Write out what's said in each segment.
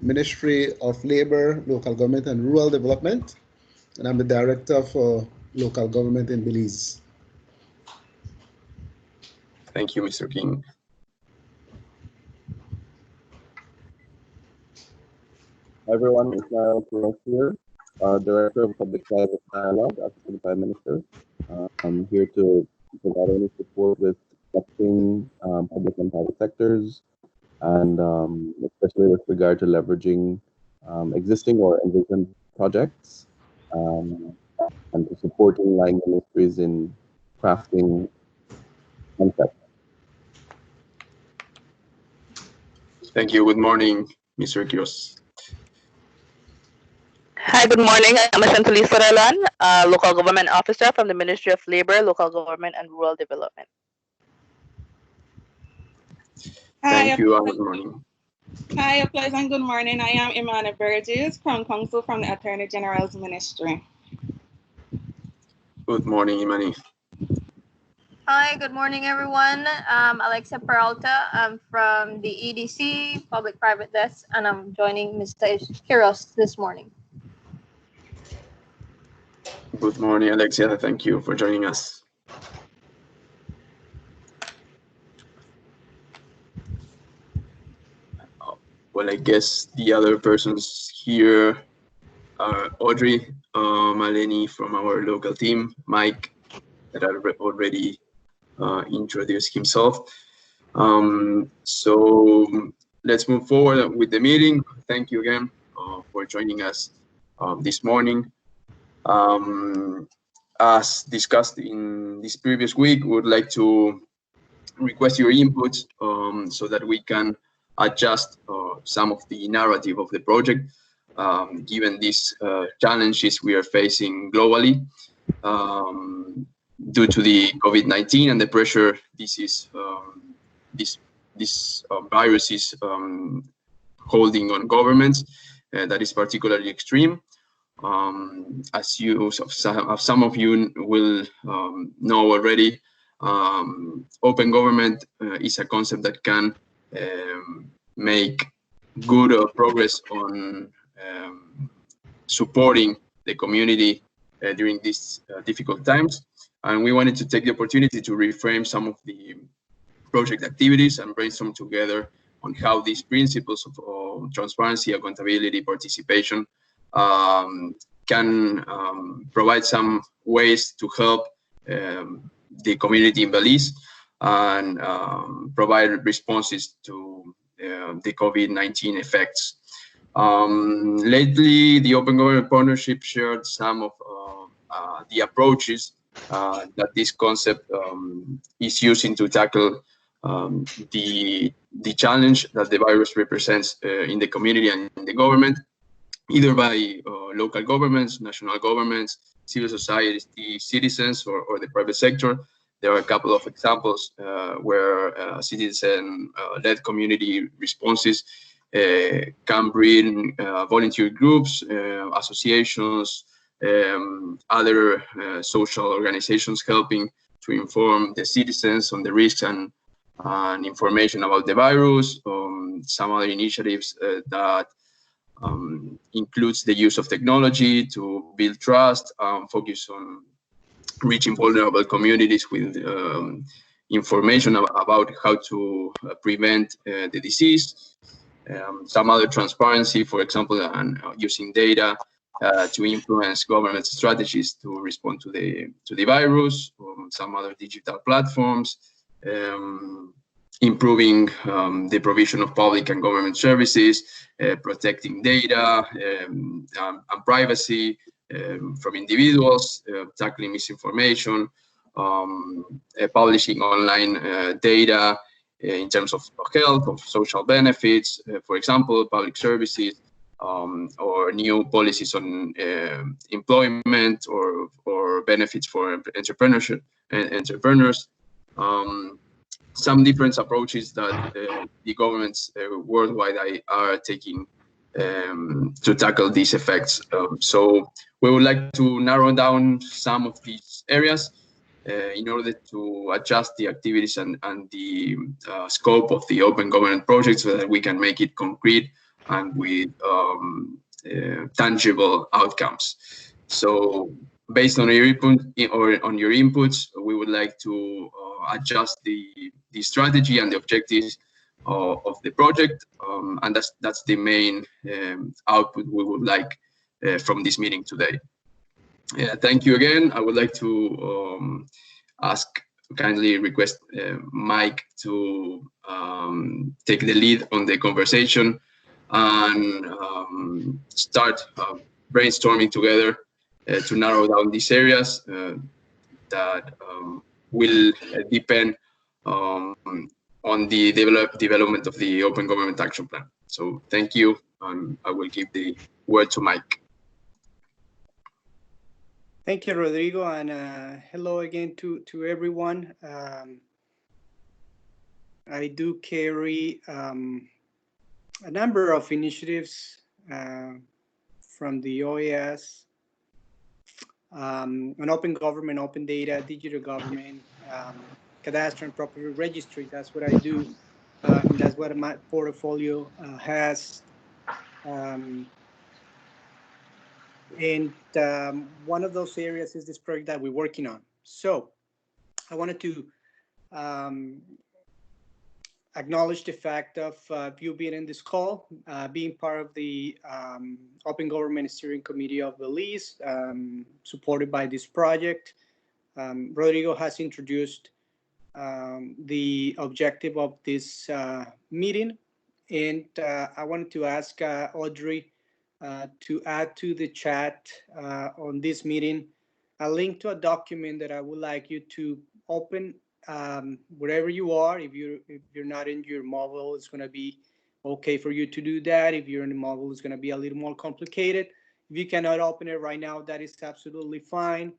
Ministry of Labor, Local Government and Rural Development, and I'm the Director for Local Government in Belize. Thank you, Mr. King. Hi everyone, Ismail Kuros here, Director of Public-Private Dialogue, Assistant Prime Minister. I'm here to provide any support with connecting public and private sectors, and especially with regard to leveraging existing or envisioned projects, and to supporting line ministries in crafting concepts. Thank you. Good morning, Mr. Kios. Hi, good morning. I'm Asantali Saralan, Local Government Officer from the Ministry of Labor, Local Government and Rural Development. Thank you and good morning. Hi, a pleasant good morning. I am Imana Burgess, Crown Counsel from the Attorney General's Ministry. Good morning, Imani. Hi, good morning, everyone. I'm Alexa Peralta. I'm from the EDC Public-Private Desk, and I'm joining Mr. Kiros this morning. Good morning, Alexia. Thank you for joining us. Well, I guess the other persons here are Audrey, Maleni from our local team, Mike, that already introduced himself. So let's move forward with the meeting. Thank you again for joining us this morning. As discussed in this previous week, we would like to request your input so that we can adjust some of the narrative of the project, given these challenges we are facing globally due to the COVID-19 and the pressure this virus is holding on governments. That is particularly extreme. As some of you will know already, open government is a concept that can make good progress on supporting the community during these difficult times. And we wanted to take the opportunity to reframe some of the project activities and brainstorm together on how these principles of transparency, accountability, participation can provide some ways to help the community in Belize and provide responses to the COVID-19 effects. Lately, the Open Government Partnership shared some of the approaches that this concept is using to tackle the challenge that the virus represents in the community and in the government, either by local governments, national governments, civil society, citizens, or the private sector. There are a couple of examples where citizen-led community responses can bring volunteer groups, associations, other social organizations helping to inform the citizens on the risks and information about the virus. Some other initiatives that includes the use of technology to build trust, focus on reaching vulnerable communities with information about how to prevent the disease. Some other transparency, for example, and using data to influence government strategies to respond to the virus. Some other digital platforms, improving the provision of public and government services, protecting data and privacy from individuals, tackling misinformation, publishing online data in terms of health, of social benefits, for example, public services, or new policies on employment or benefits for entrepreneurs. Some different approaches that the governments worldwide are taking to tackle these effects. So we would like to narrow down some of these areas in order to adjust the activities and the scope of the open government project so that we can make it concrete and with tangible outcomes. So based on your input or on your inputs, we would like to adjust the strategy and the objectives of the project, and that's the main output we would like from this meeting today. Thank you again. I would like to kindly request Mike to take the lead on the conversation and start brainstorming together to narrow down these areas that will depend on the development of the Open Government Action Plan. So thank you, and I will give the word to Mike. Thank you, Rodrigo, and hello again to everyone. I do carry a number of initiatives from the OAS on open government, open data, digital government, cadastral and property registry. That's what I do, and that's what my portfolio has. And one of those areas is this project that we're working on. So I wanted to acknowledge the fact of you being in this call, being part of the Open Government Steering Committee of Belize, supported by this project. Rodrigo has introduced the objective of this meeting, and I wanted to ask Audrey to add to the chat on this meeting a link to a document that I would like you to open wherever you are. If you're not in your mobile, it's going to be okay for you to do that. If you're in the mobile, it's going to be a little more complicated. If you cannot open it right now, that is absolutely fine.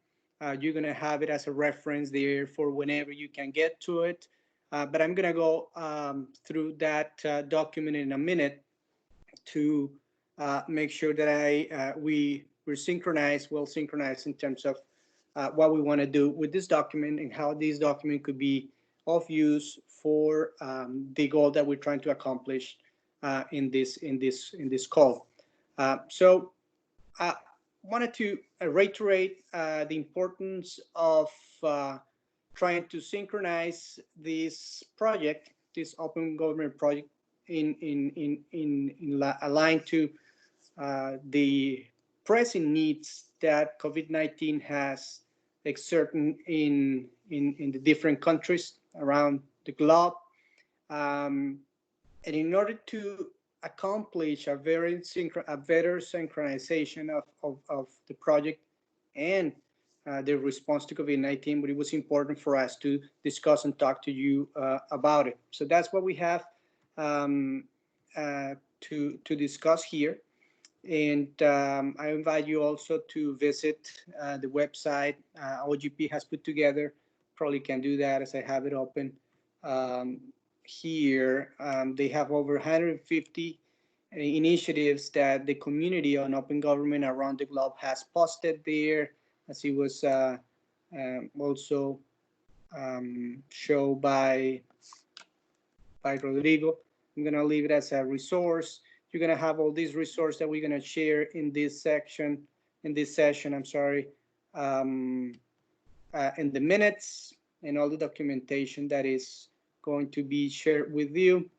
You're going to have it as a reference there for whenever you can get to it. But I'm going to go through that document in a minute to make sure that we're synchronized, well synchronized in terms of what we want to do with this document and how this document could be of use for the goal that we're trying to accomplish in this call. So I wanted to reiterate the importance of trying to synchronize this project, this open government project, aligned to the pressing needs that COVID-19 has exerted in the different countries around the globe. And in order to accomplish a better synchronization of the project and the response to COVID-19, but it was important for us to discuss and talk to you about it. So that's what we have to discuss here. And I invite you also to visit the website OGP has put together. Probably can do that as I have it open here. They have over 150 initiatives that the community on open government around the globe has posted there, as it was also shown by Rodrigo. I'm going to leave it as a resource. You're going to have all these resources that we're going to share in this session, in the minutes, and all the documentation that is going to be shared with you.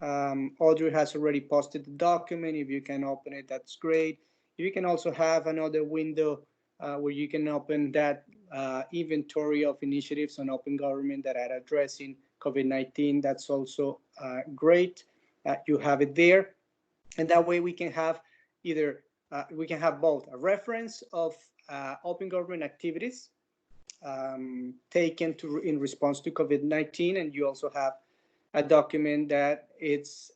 Audrey has already posted the document. If you can open it, that's great. You can also have another window where you can open that inventory of initiatives on open government that are addressing COVID-19. That's also great. You have it there. And that way we can have we can have both a reference of open government activities taken in response to COVID-19, and you also have a document that it's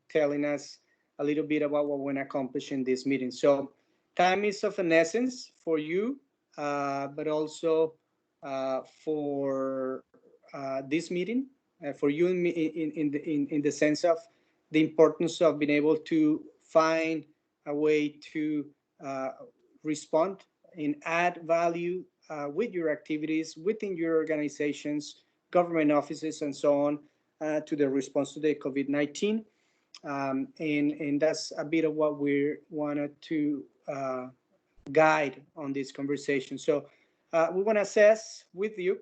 telling us a little bit about what we're going to accomplish in this meeting. So time is of an essence for you, but also for this meeting, for you in the sense of the importance of being able to find a way to respond and add value with your activities within your organizations, government offices, and so on to the response to the COVID-19. And that's a bit of what we wanted to guide on this conversation. So we want to assess with you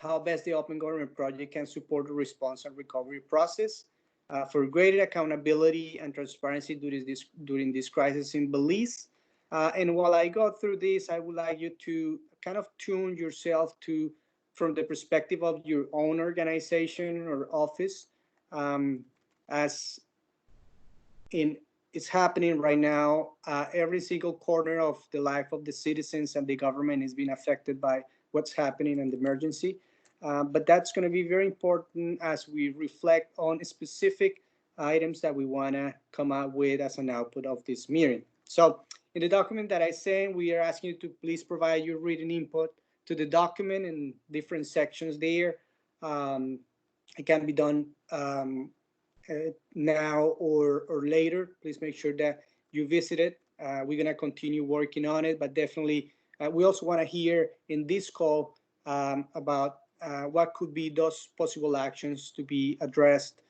how best the Open Government Project can support the response and recovery process for greater accountability and transparency during this crisis in Belize. And while I go through this, I would like you to kind of tune yourself to, from the perspective of your own organization or office, as in it's happening right now. Every single corner of the life of the citizens and the government is being affected by what's happening in the emergency. But that's going to be very important as we reflect on specific items that we want to come out with as an output of this meeting. So in the document that I sent, we are asking you to please provide your written input to the document in different sections there. It can be done now or later. Please make sure that you visit it. We're going to continue working on it, but definitely we also want to hear in this call about what could be those possible actions to be addressed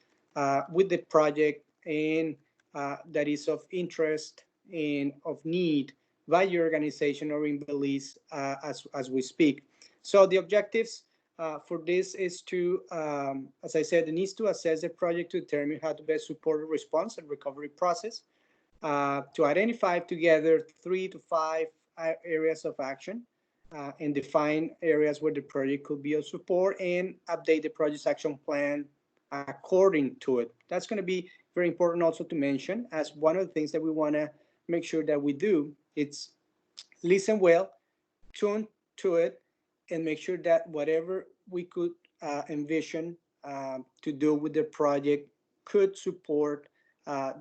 with the project and that is of interest and of need by your organization or in Belize as we speak. So the objectives for this is to, as I said, it needs to assess the project to determine how to best support the response and recovery process, to identify together 3 to 5 areas of action, and define areas where the project could be of support, and update the project's action plan according to it. That's going to be very important also to mention, as one of the things that we want to make sure that we do, it's listen well, tune to it, and make sure that whatever we could envision to do with the project could support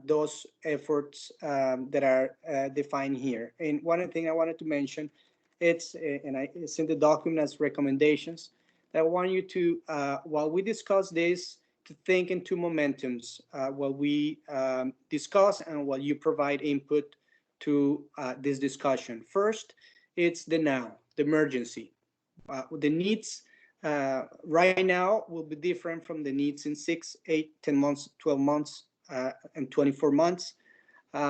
those efforts that are defined here. And one thing I wanted to mention, it's in the document as recommendations, that I want you to, while we discuss this, to think in 2 momentums while we discuss and while you provide input to this discussion. First, it's the now, the emergency. The needs right now will be different from the needs in 6, 8, 10 months, 12 months, and 24 months.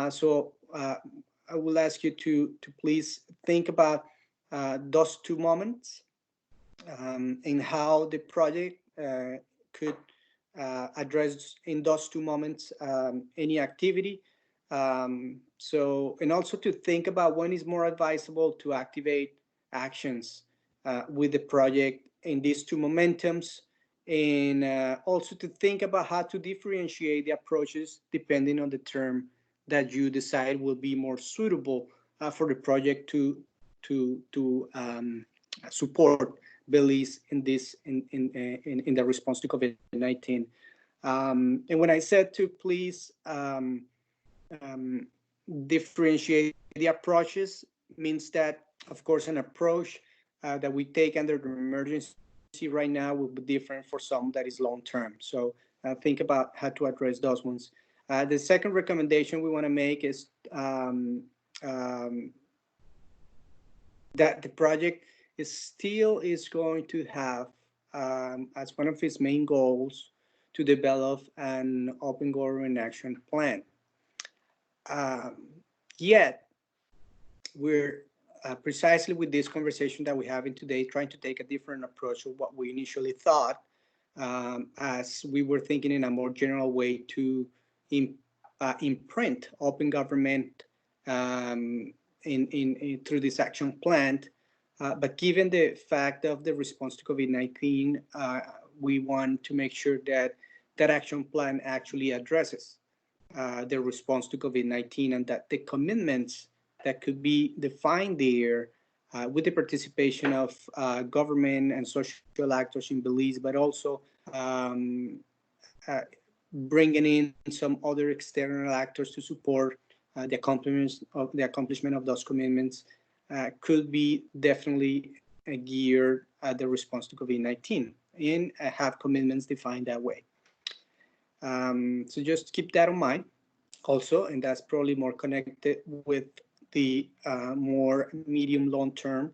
So I will ask you to please think about those 2 moments and how the project could address in those 2 moments any activity. So, and also to think about when is more advisable to activate actions with the project in these 2 momentums, and also to think about how to differentiate the approaches depending on the term that you decide will be more suitable for the project to support Belize in this in the response to COVID-19. And when I said to please differentiate the approaches, means that, of course, an approach that we take under the emergency right now will be different for some that is long term. So think about how to address those ones. The second recommendation we want to make is that the project still is going to have as one of its main goals to develop an open government action plan. Yet, we're precisely with this conversation that we're having today, trying to take a different approach of what we initially thought, as we were thinking in a more general way to imprint open government through this action plan. But given the fact of the response to COVID-19, we want to make sure that that action plan actually addresses the response to COVID-19, and that the commitments that could be defined there with the participation of government and social actors in Belize, but also bringing in some other external actors to support the accomplishment of those commitments could be definitely geared at the response to COVID-19 and have commitments defined that way. So just keep that in mind also, and that's probably more connected with the more medium long-term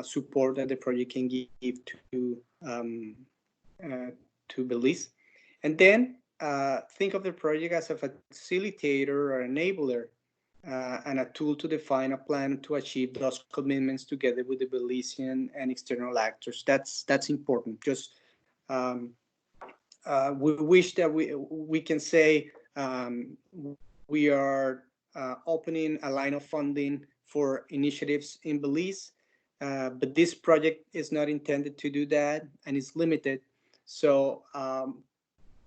support that the project can give to Belize. And then think of the project as a facilitator or enabler and a tool to define a plan to achieve those commitments together with the Belizean and external actors. That's important. Just we wish that we can say we are opening a line of funding for initiatives in Belize, but this project is not intended to do that and is limited. So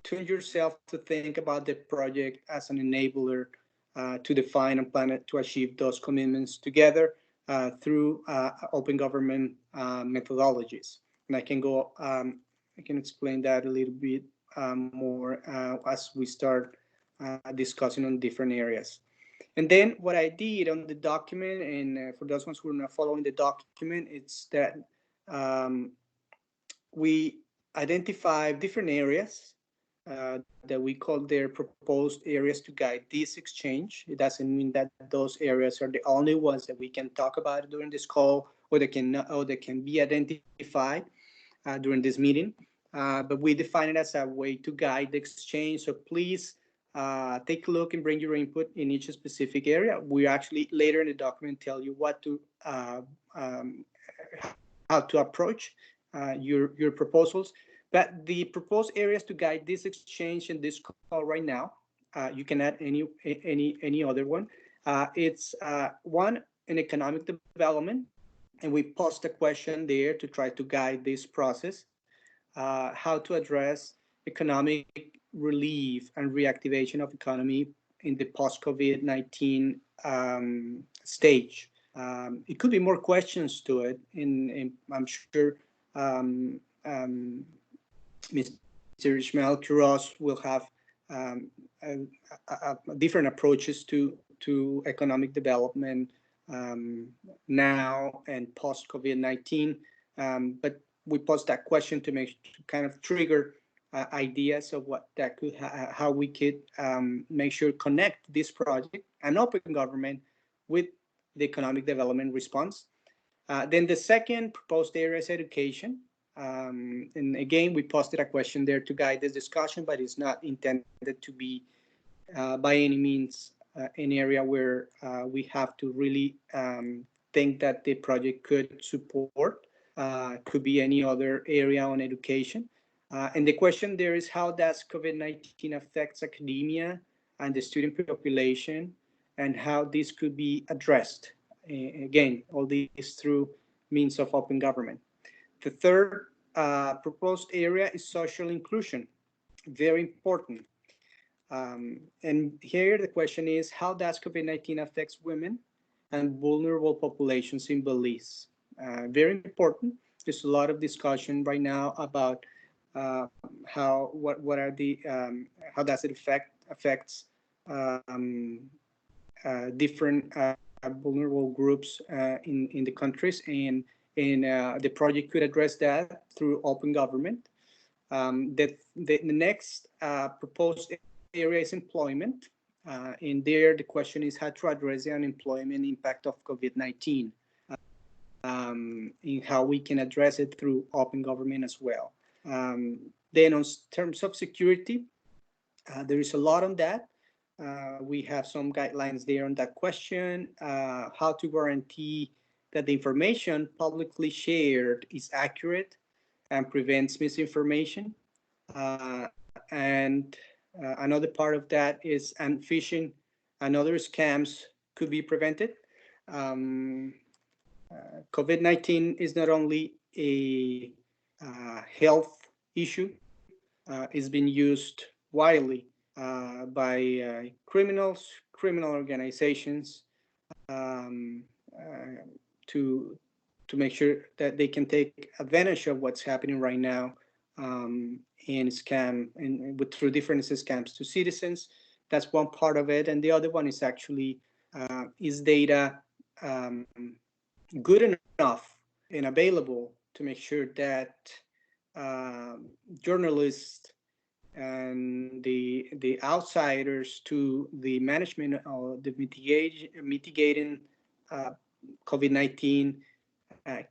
tune yourself to think about the project as an enabler to define and plan it to achieve those commitments together through open government methodologies. And I can explain that a little bit more as we start discussing on different areas. And then what I did on the document, and for those ones who are not following the document, it's that we identify different areas that we call their proposed areas to guide this exchange. It doesn't mean that those areas are the only ones that we can talk about during this call or that can be identified during this meeting. But we define it as a way to guide the exchange. So please take a look and bring your input in each specific area. We actually later in the document tell you what to how to approach your proposals. But the proposed areas to guide this exchange and this call right now, you can add any other one. It's one in economic development, and we post a question there to try to guide this process. How to address economic relief and reactivation of economy in the post-COVID-19 stage. It could be more questions to it, and I'm sure Mr. Ishmael Quiroz will have different approaches to economic development now and post-COVID-19. But we posed that question to kind of trigger ideas of what that could, how we could make sure connect this project and open government with the economic development response. Then the second proposed area is education. And again, we posted a question there to guide this discussion, but it's not intended to be by any means an area where we have to really think that the project could support. Could be any other area on education. And the question there is, how does COVID-19 affects academia and the student population, and how this could be addressed? Again, all these through means of open government. The third proposed area is social inclusion, very important. And here the question is, how does COVID-19 affects women and vulnerable populations in Belize? Very important. There's a lot of discussion right now about how does it affects different vulnerable groups in the countries, and the project could address that through open government. The next proposed area is employment. In there, the question is how to address the unemployment impact of COVID-19, in how we can address it through open government as well. Then on terms of security, there is a lot on that. We have some guidelines there on that question, how to guarantee that the information publicly shared is accurate and prevents misinformation. And another part of that is phishing and other scams could be prevented. COVID-19 is not only a health issue, it's been used widely by criminal organizations to make sure that they can take advantage of what's happening right now and scam through different scams to citizens. That's one part of it, and the other one is actually is data good enough and available to make sure that journalists and the outsiders to the management of the mitigating COVID-19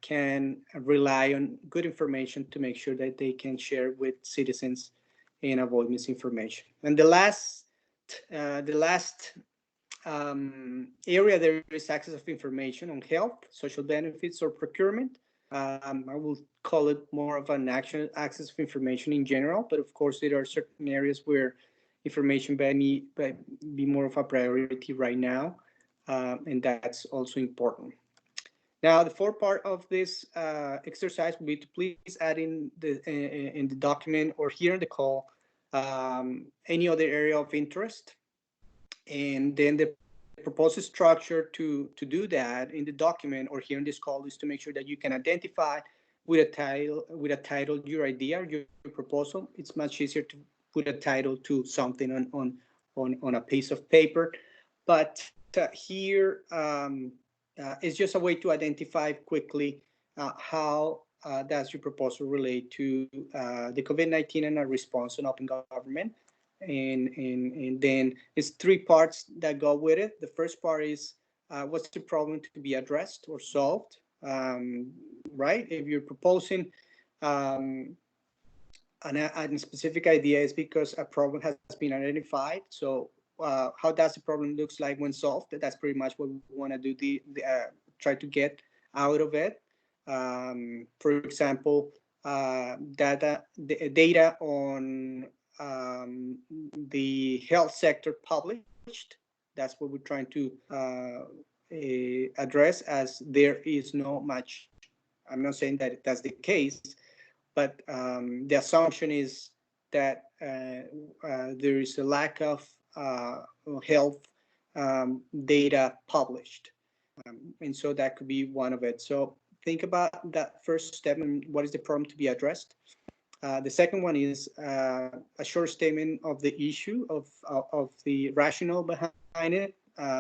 can rely on good information to make sure that they can share with citizens and avoid misinformation. And the last area there is access of information on health, social benefits, or procurement. I will call it more of an access of information in general, but of course there are certain areas where information may be more of a priority right now, and that's also important. Now, the fourth part of this exercise will be to please add in the document or here in the call any other area of interest, and then the proposed structure to do that in the document or here in this call is to make sure that you can identify with a title your idea, your proposal. It's much easier to put a title to something on a piece of paper, but here is just a way to identify quickly how does your proposal relate to the COVID-19 and a response on open government. And then it's three parts that go with it. The first part is what's the problem to be addressed or solved, right? If you're proposing a specific idea, is because a problem has been identified. So how does the problem looks like when solved? That's pretty much what we want to do. Try to get out of it. For example, data on the health sector published. That's what we're trying to address, as there is no much. I'm not saying that that's the case, but the assumption is that there is a lack of health data published. And so that could be one of it. So think about that first step and what is the problem to be addressed. The second one is a short statement of the issue, of the rationale behind it.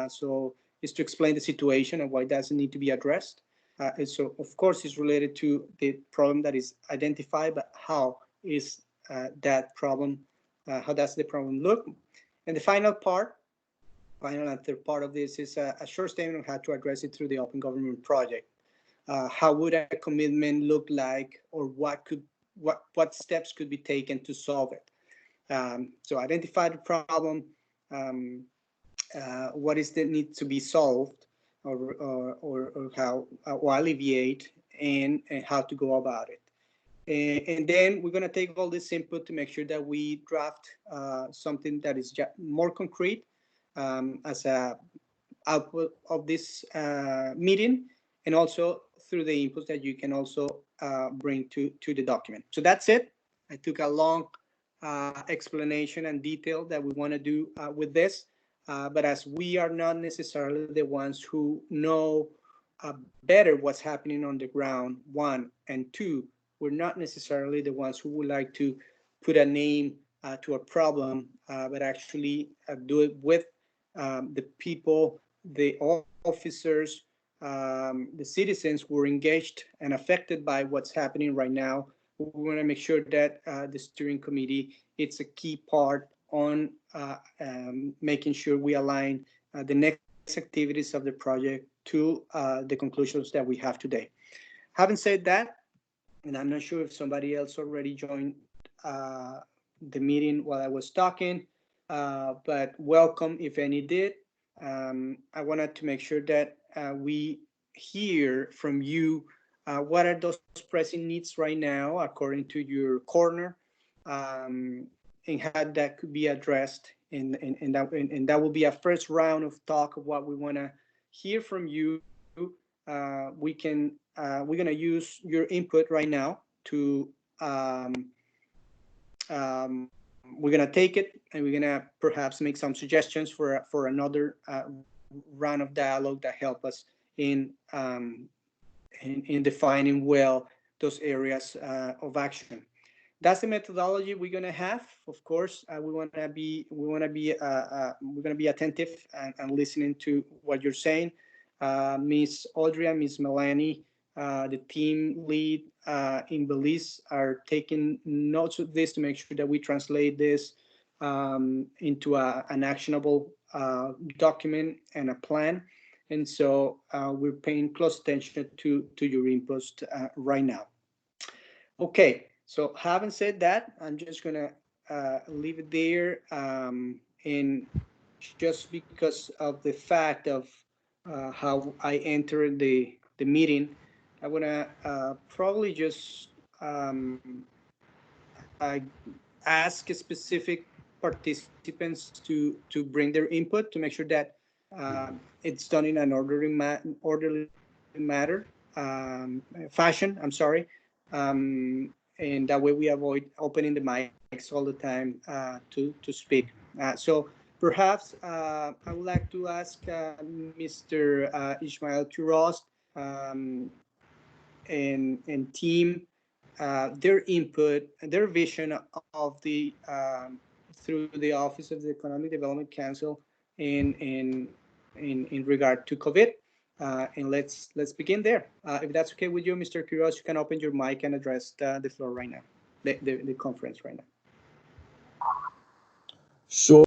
So it's to explain the situation and why it doesn't need to be addressed. And so, of course, it's related to the problem that is identified, but how is that problem, how does the problem look? And the final and third part of this is a short statement on how to address it through the Open Government Project. How would a commitment look like, or what steps could be taken to solve it? So identify the problem, what is that need to be solved, or how or alleviate, and how to go about it. And then we're going to take all this input to make sure that we draft something that is more concrete as a output of this meeting, and also through the inputs that you can also bring to the document. So that's it. I took a long explanation and detail that we want to do with this, but as we are not necessarily the ones who know better what's happening on the ground, one, and two, we're not necessarily the ones who would like to put a name to a problem, but actually do it with the people, the officers, the citizens who are engaged and affected by what's happening right now. We want to make sure that the steering committee, it's a key part on making sure we align the next activities of the project to the conclusions that we have today. Having said that, and I'm not sure if somebody else already joined the meeting while I was talking, but welcome if any did. I wanted to make sure that we hear from you what are those pressing needs right now according to your corner, and how that could be addressed. And that will be a first round of talk of what we want to hear from you. We're going to use your input right now to we're going to take it, and we're going to perhaps make some suggestions for another round of dialogue that help us in defining well those areas of action. That's the methodology we're going to have. Of course, we're going to be attentive and listening to what you're saying. Miss Audrey, Miss Melanie, the team lead in Belize are taking notes of this to make sure that we translate this into an actionable document and a plan. And so we're paying close attention to your inputs right now. Okay, so having said that, I'm just gonna leave it there. And just because of the fact of how I entered the meeting, I want to probably just ask specific participants to bring their input to make sure that it's done in an orderly matter fashion. I'm sorry, and that way we avoid opening the mics all the time to speak. So perhaps I would like to ask Mr. Ishmael Quiroz and team their input, their vision of the through the Office of the Economic Development Council in regard to COVID. And let's begin there. If that's okay with you, Mr. Quiroz, you can open your mic and address the floor right now, the conference right now. Sure.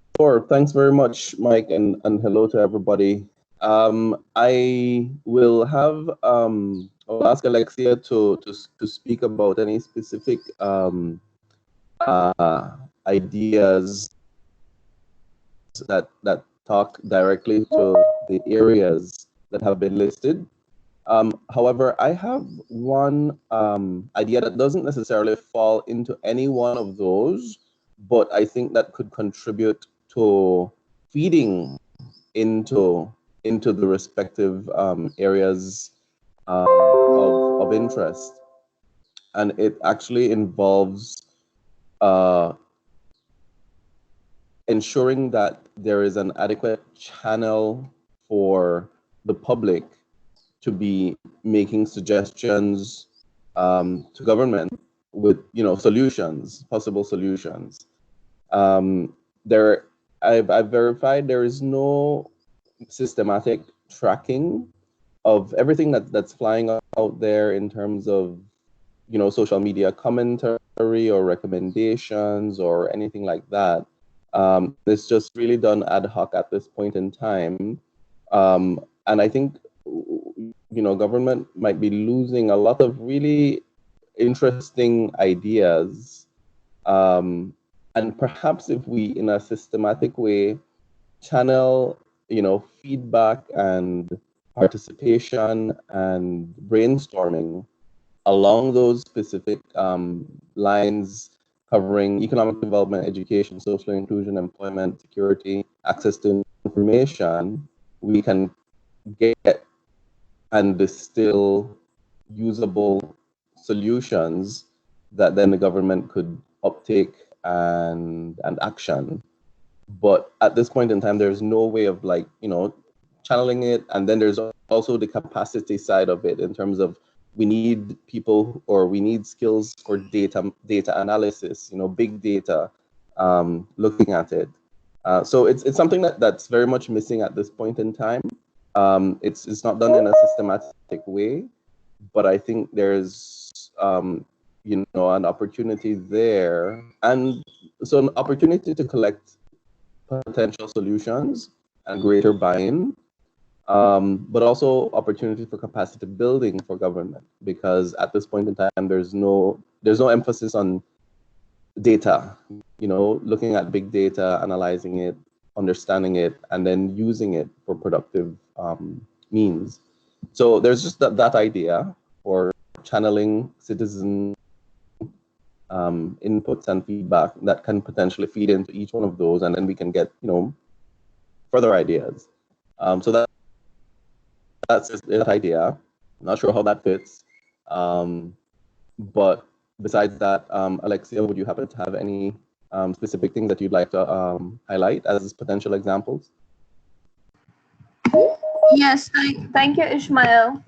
Thanks very much, Mike, and hello to everybody. I will have I'll ask Alexia to speak about any specific ideas that talk directly to the areas that have been listed. However, I have one idea that doesn't necessarily fall into any one of those, but I think that could contribute to feeding into the respective areas of interest, and it actually involves ensuring that there is an adequate channel for the public to be making suggestions to government with solutions, possible solutions. I've verified there is no systematic tracking of everything that's flying out there in terms of social media commentary or recommendations or anything like that. It's just really done ad hoc at this point in time, and I think government might be losing a lot of really interesting ideas, and perhaps if we, in a systematic way, channel feedback and participation and brainstorming along those specific lines covering economic development, education, social inclusion, employment, security, access to information, we can get and distill usable solutions that then the government could uptake and action. But at this point in time, there's no way of channeling it. And then there's also the capacity side of it in terms of we need people, or we need skills for data analysis, big data, looking at it. So it's something that's very much missing at this point in time. It's not done in a systematic way, but I think there's an opportunity there, and so an opportunity to collect potential solutions and greater buy-in, but also opportunity for capacity building for government, because at this point in time there's no emphasis on data, looking at big data, analyzing it, understanding it, and then using it for productive means. So there's just that idea for channeling citizen inputs and feedback that can potentially feed into each one of those, and then we can get further ideas. So that's that idea. I'm not sure how that fits, but besides that, Alexia, would you happen to have any specific things that you'd like to highlight as potential examples? Yes, thank you, Ishmael.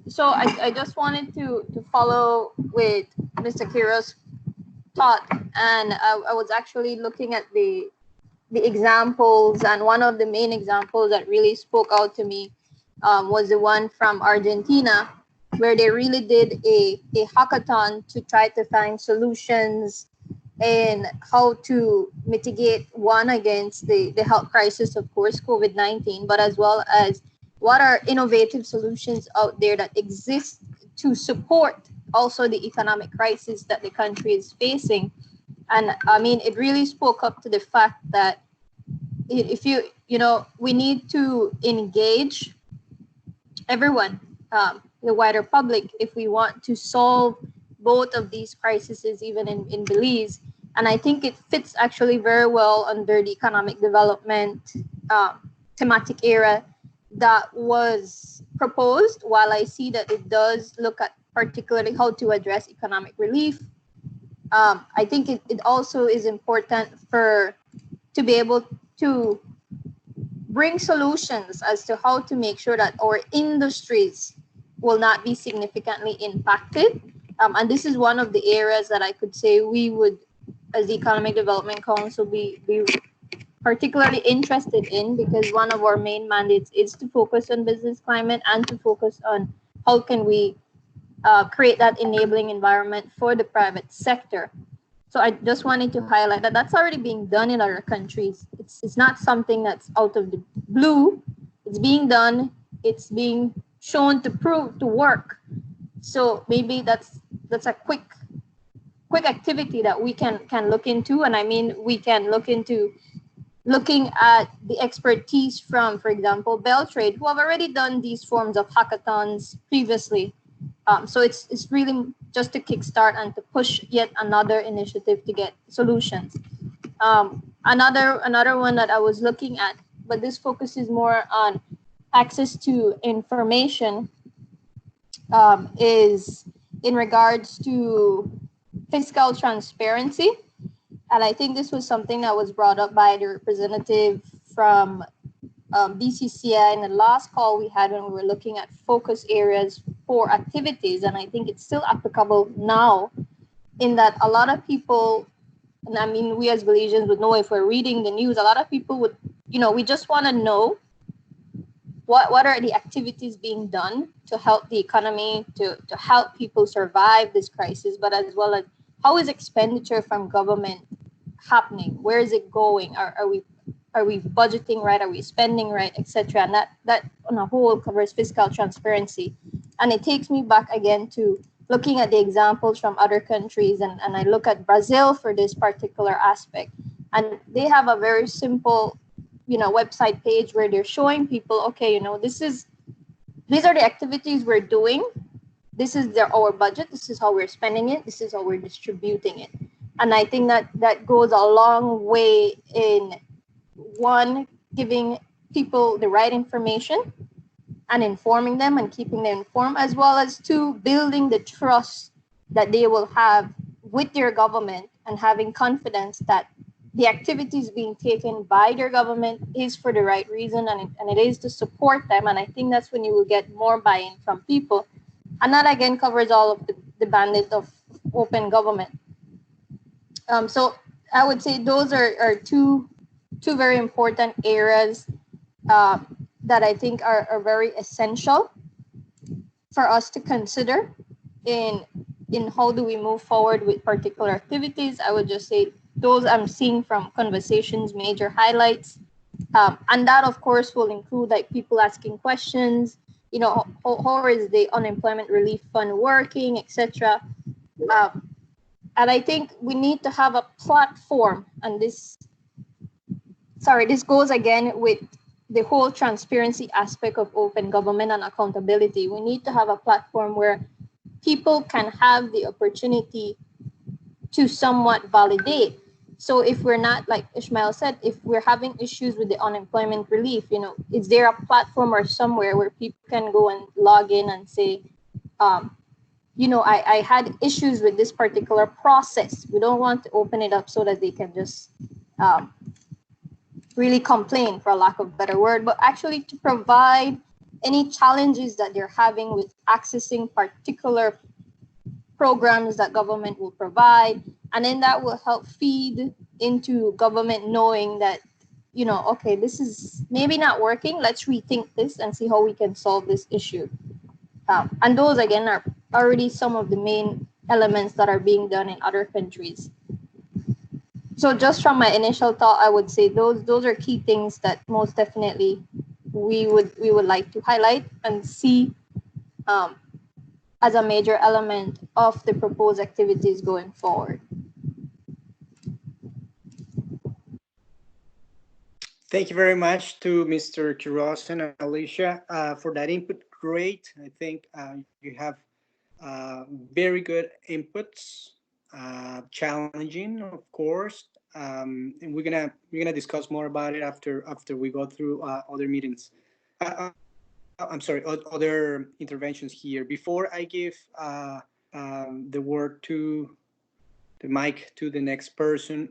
So I just wanted to follow with Mr. Quiroz' thought, and I was actually looking at the examples, and one of the main examples that really spoke out to me was the one from Argentina, where they really did a hackathon to try to find solutions and how to mitigate one against the health crisis, of course, COVID-19, but as well as what are innovative solutions out there that exist to support also the economic crisis that the country is facing. And I mean, it really spoke up to the fact that if we need to engage everyone, the wider public, if we want to solve both of these crises, even in Belize. And I think it fits actually very well under the economic development thematic area that was proposed. While I see that it does look at particularly how to address economic relief, I think it also is important to be able to bring solutions as to how to make sure that our industries will not be significantly impacted. And this is one of the areas that I could say we would, as the Economic Development Council, be particularly interested in, because one of our main mandates is to focus on business climate and to focus on how can we create that enabling environment for the private sector. So I just wanted to highlight that that's already being done in other countries. It's not something that's out of the blue. It's being done. It's being shown to work. So maybe that's a quick activity that we can look into. And I mean, we can look into looking at the expertise from, for example, Beltrade, who have already done these forms of hackathons previously. So it's really just to kickstart and to push yet another initiative to get solutions. Another one that I was looking at, but this focuses more on access to information, is in regards to fiscal transparency. And I think this was something that was brought up by the representative from BCCI in the last call we had when we were looking at focus areas for activities. And I think it's still applicable now, in that a lot of people, and I mean, we as Belizeans would know if we're reading the news, a lot of people would, we just want to know what are the activities being done to help the economy, to help people survive this crisis, but as well as how is expenditure from government happening? Where is it going? Are we budgeting right? Are we spending right, etc.? And that on a whole covers fiscal transparency. And it takes me back again to looking at the examples from other countries, and I look at Brazil for this particular aspect. And they have a very simple, website page where they're showing people, okay, these are the activities we're doing. This is our budget. This is how we're spending it. This is how we're distributing it. And I think that goes a long way in, one, giving people the right information and informing them and keeping them informed, as well as two, building the trust that they will have with their government and having confidence that the activities being taken by their government is for the right reason and it is to support them. And I think that's when you will get more buy-in from people. And that again covers all of the mandate of open government. So I would say those are two very important areas that I think are very essential for us to consider in how do we move forward with particular activities. I would just say those I'm seeing from conversations, major highlights. And that, of course, will include like people asking questions, how is the unemployment relief fund working, etc. And I think we need to have a platform, and this goes again with the whole transparency aspect of open government and accountability. We need to have a platform where people can have the opportunity to somewhat validate. So if we're not, like Ishmael said, if we're having issues with the unemployment relief, is there a platform or somewhere where people can go and log in and say, I had issues with this particular process. We don't want to open it up so that they can just really complain, for a lack of a better word, but actually to provide any challenges that they're having with accessing particular programs that government will provide. And then that will help feed into government knowing that, okay, this is maybe not working. Let's rethink this and see how we can solve this issue. And those, again, are already some of the main elements that are being done in other countries. So just from my initial thought, I would say those are key things that most definitely we would like to highlight and see as a major element of the proposed activities going forward. Thank you very much to Mr. Quiroz and Alicia for that input. Great. I think you have very good inputs. Challenging, of course, and we're gonna discuss more about it after we go through other meetings. I'm sorry, other interventions here. Before I give the word to the mic to the next person.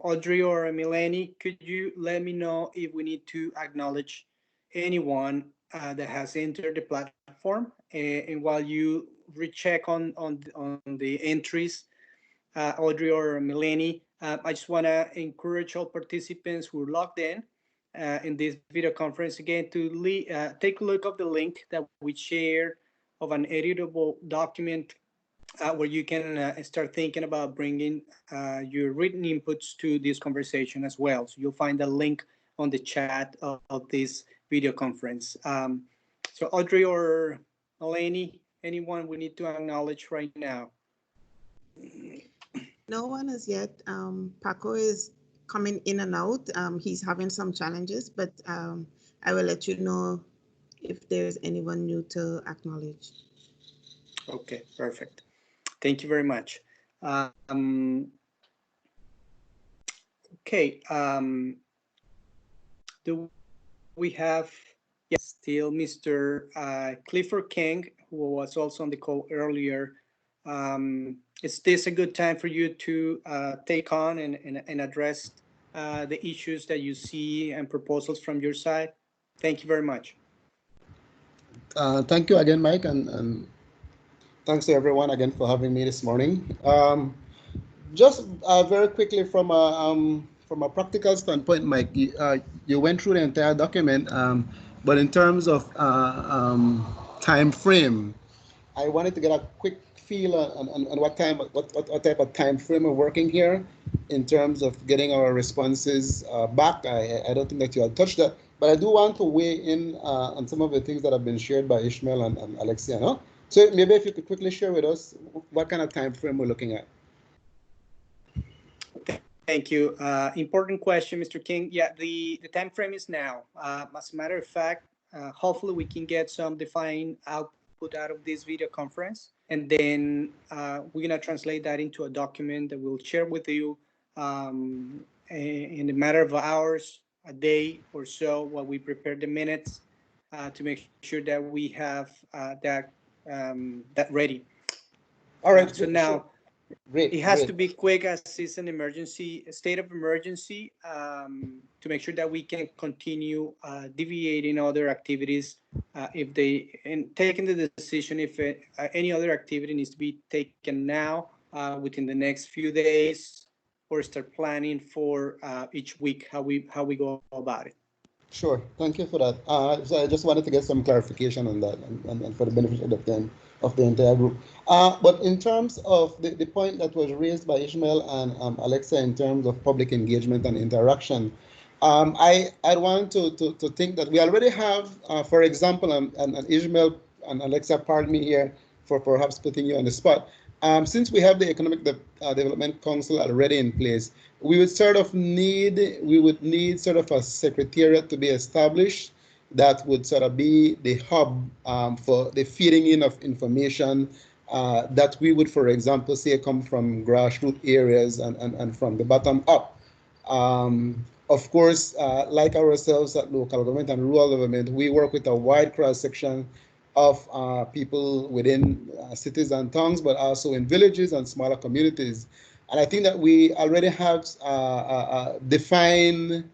Audrey or Mileni, could you let me know if we need to acknowledge anyone that has entered the platform? And while you recheck on the entries, Audrey or Mileni, I just want to encourage all participants who are logged in this video conference again to take a look of the link that we shared of an editable document where you can start thinking about bringing your written inputs to this conversation as well. So you'll find a link on the chat of this video conference. So Audrey or Eleni, anyone we need to acknowledge right now? No one as yet. Paco is coming in and out. He's having some challenges, but I will let you know if there's anyone new to acknowledge. Okay, perfect. Thank you very much. Okay, do we have, yes, still Mr. Clifford King, who was also on the call earlier. Is this a good time for you to take on and address the issues that you see and proposals from your side? Thank you very much. Thank you again, Mike, and thanks to everyone again for having me this morning. Just very quickly from a practical standpoint, Mike, you went through the entire document, but in terms of time frame, I wanted to get a quick feel on what type of time frame we're working here in terms of getting our responses back. I don't think that you had touched that, but I do want to weigh in on some of the things that have been shared by Ishmael and Alexia. No? So maybe if you could quickly share with us what kind of time frame we're looking at. Thank you. Important question, Mr. King. Yeah, the time frame is now. As a matter of fact, hopefully we can get some defined output out of this video conference, and then we're gonna translate that into a document that we'll share with you in a matter of hours, a day or so, while we prepare the minutes to make sure that we have that ready. All right. So now. Great, it has to be quick as it's an emergency, a state of emergency, to make sure that we can continue deviating other activities if they, and taking the decision if any other activity needs to be taken now within the next few days, or start planning for each week how we go about it. Sure, thank you for that. So I just wanted to get some clarification on that, and for the benefit of the entire group. But in terms of the point that was raised by Ishmael and Alexa in terms of public engagement and interaction, I want to think that we already have, for example, and Ishmael and Alexa, pardon me here for perhaps putting you on the spot. Since we have the Economic Development Council already in place, we would need sort of a secretariat to be established that would sort of be the hub for the feeding in of information that we would, for example, say come from grassroots areas and from the bottom up. Of course, like ourselves at local government and rural government, we work with a wide cross-section of people within cities and towns, but also in villages and smaller communities. And I think that we already have defined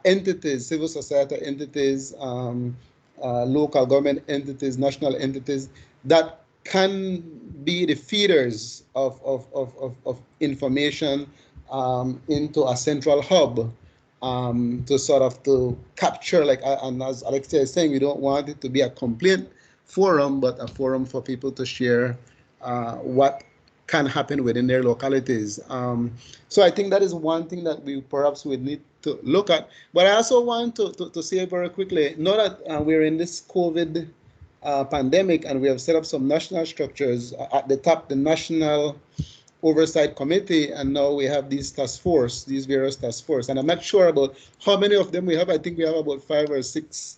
entities, civil society entities, local government entities, national entities that can be the feeders of information into a central hub to sort of to capture, like, and as Alexia is saying, we don't want it to be a complaint forum, but a forum for people to share what can happen within their localities. So I think that is one thing that we perhaps would need to look at. But I also want to say very quickly, now that we're in this COVID pandemic and we have set up some national structures, at the top, the National oversight committee, and now we have these task force, these various task force, and I'm not sure about how many of them we have. I think we have about 5 or 6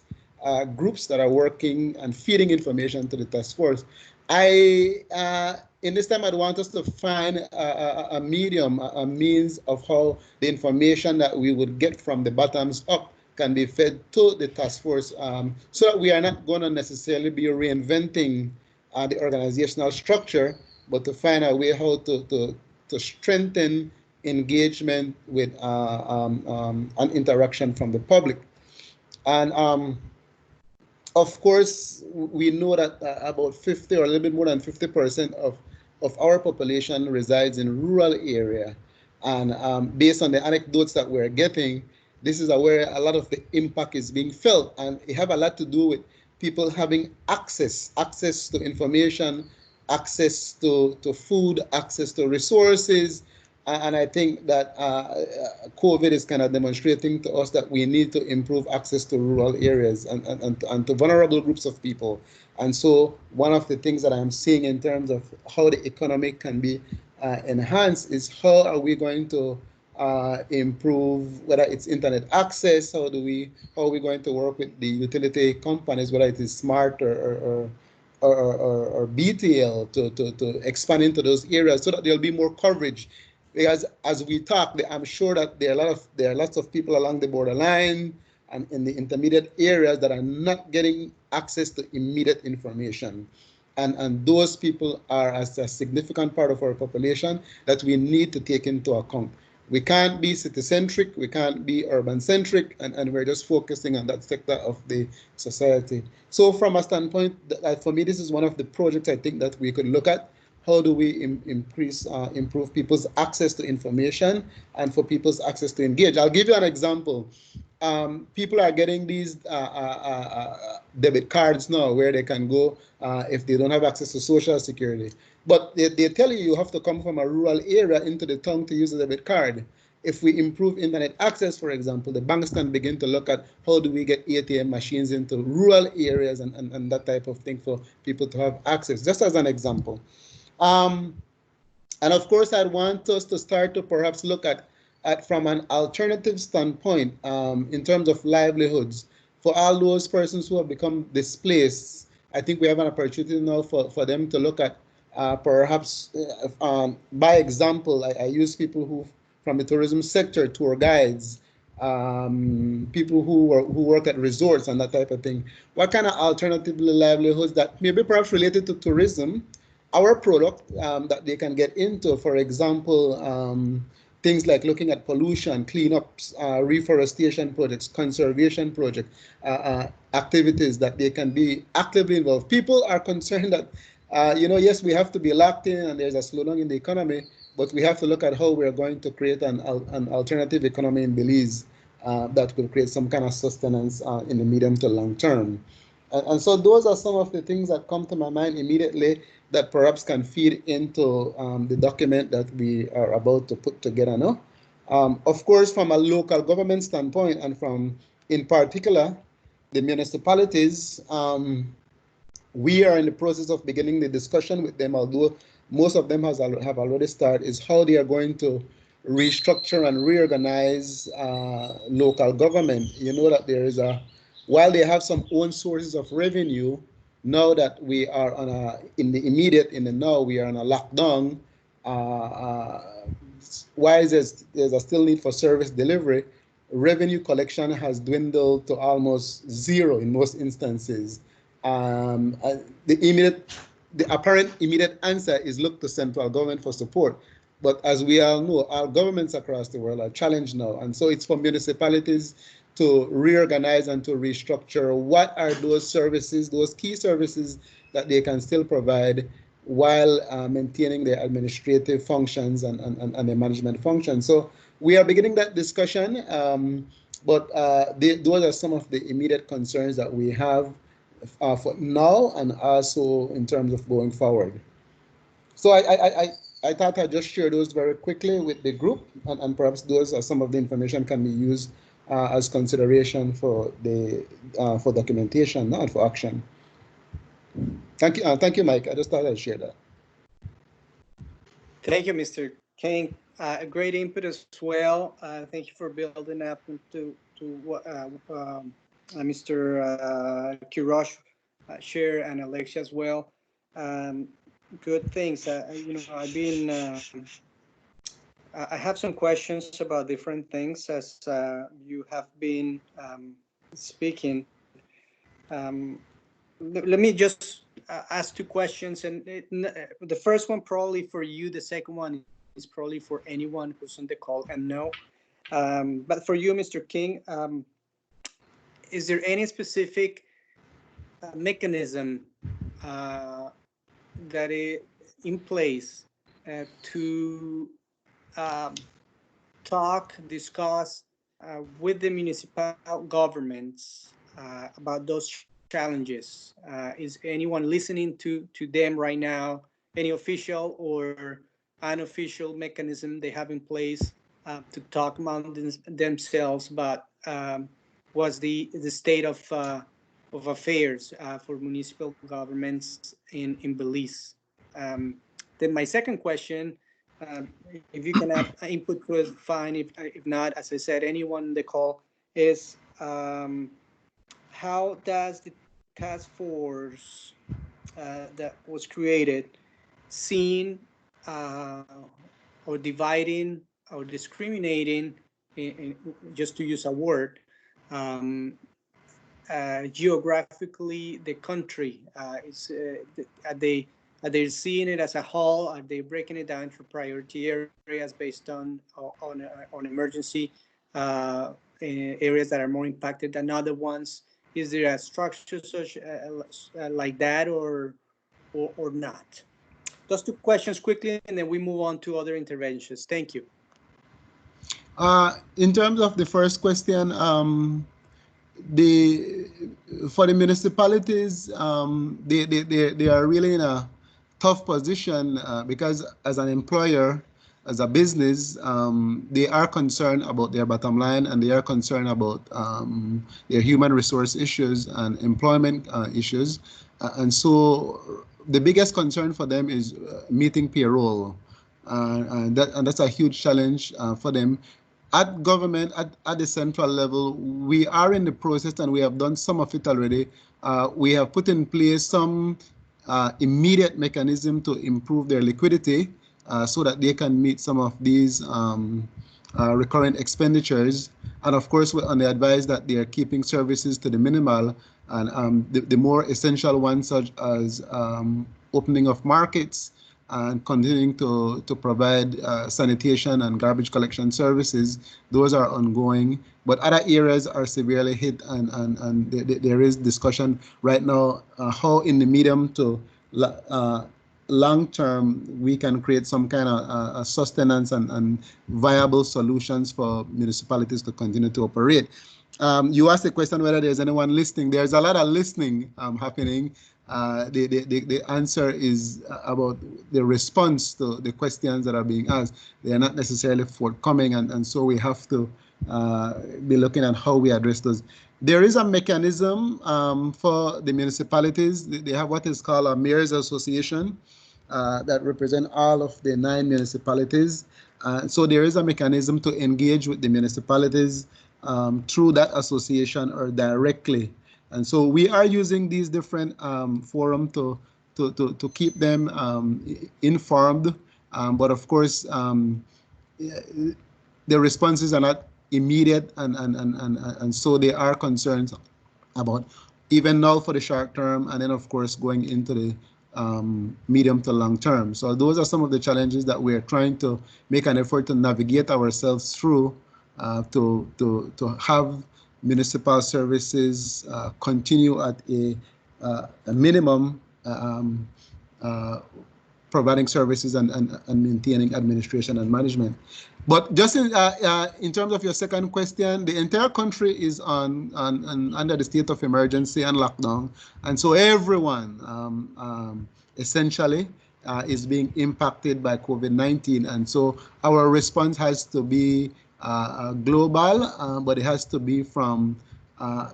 groups that are working and feeding information to the task force. In this time, I'd want us to find a medium, a means of how the information that we would get from the bottoms up can be fed to the task force, so that we are not going to necessarily be reinventing the organizational structure, but to find a way how to strengthen engagement with an interaction from the public. And of course, we know that about 50 or a little bit more than 50% of our population resides in rural area. And based on the anecdotes that we're getting, this is where a lot of the impact is being felt. And it have a lot to do with people having access to information, access to food, access to resources. And I think that COVID is kind of demonstrating to us that we need to improve access to rural areas and to vulnerable groups of people. And so one of the things that I'm seeing in terms of how the economy can be enhanced is how are we going to improve, whether it's internet access, how are we going to work with the utility companies, whether it is smart or BTL to expand into those areas so that there'll be more coverage. Because as we talk, I'm sure that there are lots of people along the borderline and in the intermediate areas that are not getting access to immediate information. And those people are a significant part of our population that we need to take into account. We can't be city-centric, we can't be urban-centric, and we're just focusing on that sector of the society. So from a standpoint, for me, this is one of the projects I think that we could look at. How do we improve people's access to information and for people's access to engage? I'll give you an example. People are getting these debit cards now where they can go if they don't have access to Social Security. But they tell you have to come from a rural area into the town to use a debit card. If we improve internet access, for example, the banks can begin to look at how do we get ATM machines into rural areas and that type of thing for people to have access, just as an example. And of course, I'd want us to start to perhaps look at from an alternative standpoint in terms of livelihoods. For all those persons who have become displaced, I think we have an opportunity now for them to look at perhaps, by example, I use people who from the tourism sector, tour guides, people who work at resorts and that type of thing. What kind of alternative livelihoods that maybe perhaps related to tourism, our product that they can get into, for example, things like looking at pollution, cleanups, reforestation projects, conservation projects, activities that they can be actively involved. People are concerned that, yes, we have to be locked in and there's a slowdown in the economy, but we have to look at how we're going to create an alternative economy in Belize that will create some kind of sustenance in the medium to long term. And so those are some of the things that come to my mind immediately that perhaps can feed into the document that we are about to put together now. Of course, from a local government standpoint and from, in particular, the municipalities, we are in the process of beginning the discussion with them, although most of them have already started, is how they are going to restructure and reorganize local government. You know that there is while they have some own sources of revenue, now that we are on in the now, we are on a lockdown, while there's a still need for service delivery, revenue collection has dwindled to almost zero in most instances. The apparent immediate answer is look to central government for support. But as we all know, our governments across the world are challenged now. And so it's for municipalities to reorganize and to restructure what are those services, those key services that they can still provide while maintaining their administrative functions and their management functions. So we are beginning that discussion, but those are some of the immediate concerns that we have for now and also in terms of going forward. So I thought I'd just share those very quickly with the group, and perhaps those are some of the information can be used as consideration for the for documentation and for action. Thank you, Mike. I just thought I'd share that. Thank you, Mr. King. A great input as well. Thank you for building up to what Mr. Kirosh share and Alexia as well. Good things. I've been. I have some questions about different things as you have been speaking. Let me just ask two questions, and the first one probably for you. The second one is probably for anyone who's on the call and know. But for you, Mr. King, is there any specific mechanism that is in place to discuss with the municipal governments about those challenges? Is anyone listening to them right now? Any official or unofficial mechanism they have in place to talk among themselves about what's the state of affairs for municipal governments in Belize? Then my second question, if you can have input to it, fine. If not, as I said, anyone on the call is how does the task force that was created seeing or dividing or discriminating, just to use a word, geographically the country? Are they seeing it as a whole? Are they breaking it down for priority areas based on emergency areas that are more impacted than other ones? Is there a structure such like that or not? Those two questions quickly, and then we move on to other interventions. Thank you. In terms of the first question, for the municipalities, they are really in a tough position because as an employer, as a business, they are concerned about their bottom line, and they are concerned about their human resource issues and employment issues. And so the biggest concern for them is meeting payroll. And that's a huge challenge for them. At government, at the central level, we are in the process, and we have done some of it already. We have put in place some immediate mechanism to improve their liquidity so that they can meet some of these recurrent expenditures. And of course, we're on the advice that they are keeping services to the minimal, and the more essential ones, such as opening of markets and continuing to provide sanitation and garbage collection services, those are ongoing. But other areas are severely hit, and there is discussion right now how in the medium to long term we can create some kind of sustenance and viable solutions for municipalities to continue to operate. You asked the question whether there's anyone listening. There's a lot of listening happening. The answer is about the response to the questions that are being asked. They are not necessarily forthcoming, and so we have to be looking at how we address those. There is a mechanism for the municipalities. They have what is called a Mayor's Association that represent all of the 9 municipalities. So there is a mechanism to engage with the municipalities through that association or directly. And so we are using these different forums to keep them informed. But of course, the responses are not immediate, and so they are concerned about even now for the short term, and then of course going into the medium to long term. So those are some of the challenges that we're trying to make an effort to navigate ourselves through to have municipal services continue at a minimum, providing services and maintaining administration and management. But just in terms of your second question, the entire country is under the state of emergency and lockdown, and so everyone essentially is being impacted by COVID-19, and so our response has to be global, but it has to be from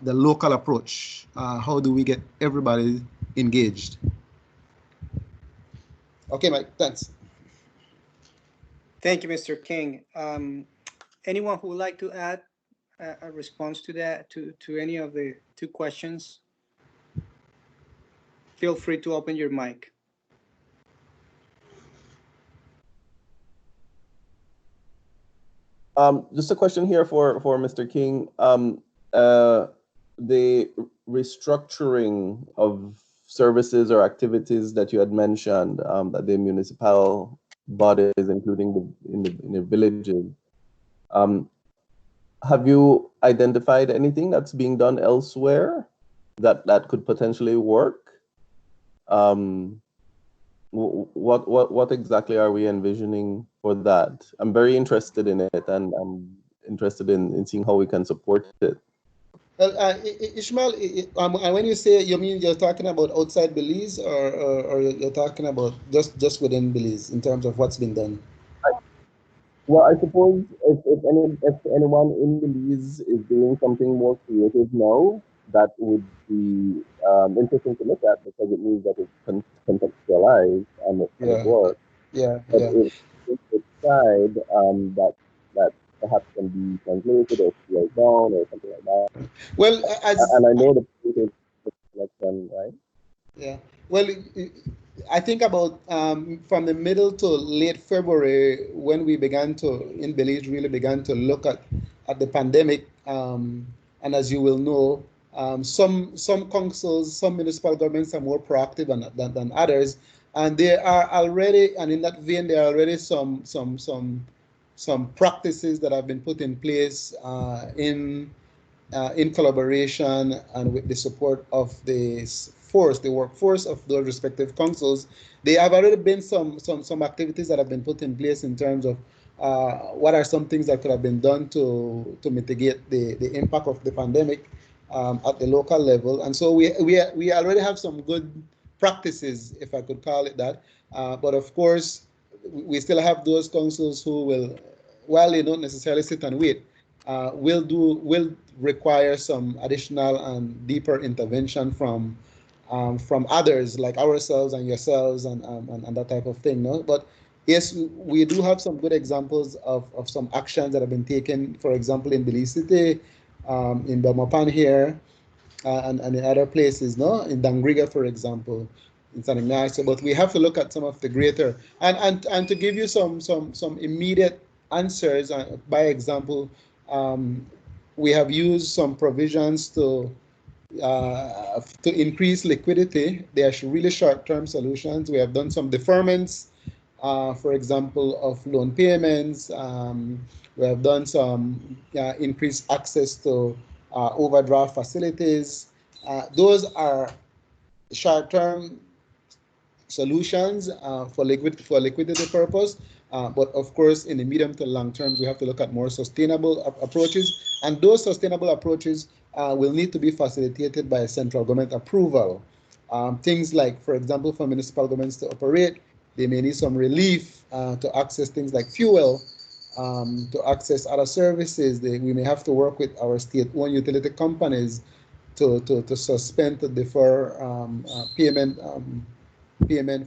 the local approach. How do we get everybody engaged? Okay, Mike, thanks. Thank you, Mr. King. Anyone who would like to add a response to that, to any of the two questions? Feel free to open your mic. Just a question here for Mr. King. The restructuring of services or activities that you had mentioned, that the municipal bodies, including in the villages, have you identified anything that's being done elsewhere that could potentially work? What exactly are we envisioning for that? I'm very interested in it, and I'm interested in seeing how we can support it. Well, Ishmael, and when you say, you mean you're talking about outside Belize, or you're talking about just within Belize in terms of what's been done? Well, I suppose if anyone in Belize is doing something more creative now, that would be interesting to look at, because it means that it's contextualized and it works. Yeah. But if it's tried, that perhaps can be translated or scaled down or something like that. Well, and I know the point is selection, right? Yeah. Well, I think about from the middle to late February, when we began to, in Belize, really began to look at the pandemic. And as you will know, some councils, some municipal governments are more proactive than others. And there are already, and in that vein, there are already some practices that have been put in place in collaboration and with the support of the workforce of those respective councils. There have already been some activities that have been put in place in terms of what are some things that could have been done to mitigate the impact of the pandemic at the local level. And so we already have some good practices, if I could call it that. But of course, we still have those councils who will, while they don't necessarily sit and wait, will require some additional and deeper intervention from others like ourselves and yourselves and that type of thing. No, but yes, we do have some good examples of some actions that have been taken. For example, in Belize City, in Belmopan here, and in other places. No, in Dangriga, for example, in San Ignacio. But we have to look at some of the greater and to give you some immediate answers. By example, we have used some provisions to increase liquidity. They are really short-term solutions. We have done some deferments, for example, of loan payments. We have done some increased access to overdraft facilities. Those are short-term solutions for liquidity purpose. But of course, in the medium to long term, we have to look at more sustainable approaches. And those sustainable approaches will need to be facilitated by central government approval. Things like, for example, for municipal governments to operate, they may need some relief to access things like fuel, to access other services. We may have to work with our state-owned utility companies to suspend, to defer payment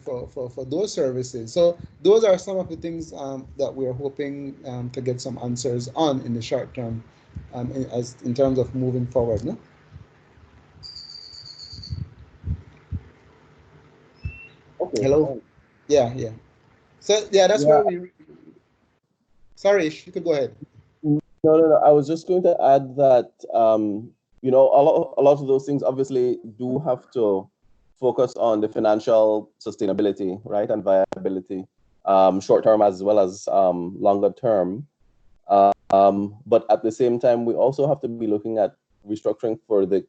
for those services. So those are some of the things that we're hoping to get some answers on in the short term, in terms of moving forward. No? Okay. Hello. Yeah. So yeah, that's where we. Sorry, you could go ahead. No. I was just going to add that a lot of those things obviously do have to focus on the financial sustainability, right, and viability, short term as well as longer term. But at the same time, we also have to be looking at restructuring for the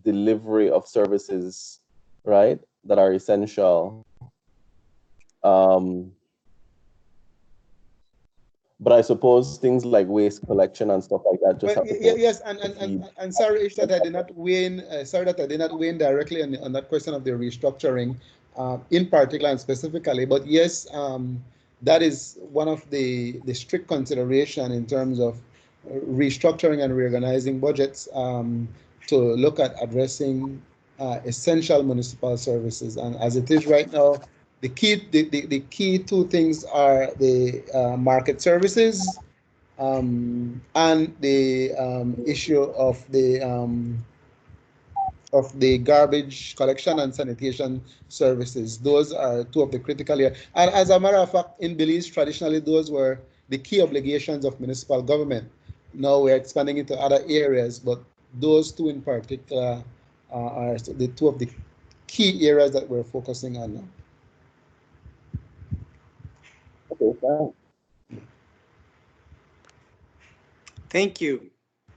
delivery of services, right, that are essential. But I suppose things like waste collection and stuff like that just have to yes, and sorry if that I did not weigh sorry that I did not weigh directly on that question of the restructuring, in particular and specifically. But yes, that is one of the strict consideration in terms of restructuring and reorganizing budgets, to look at addressing essential municipal services. And as it is right now, the key two things are the market services and the issue of the garbage collection and sanitation services. Those are two of the critical areas. And as a matter of fact, in Belize, traditionally, those were the key obligations of municipal government. Now we're expanding into other areas, but those two in particular are the two of the key areas that we're focusing on now. Okay, thanks. Thank you.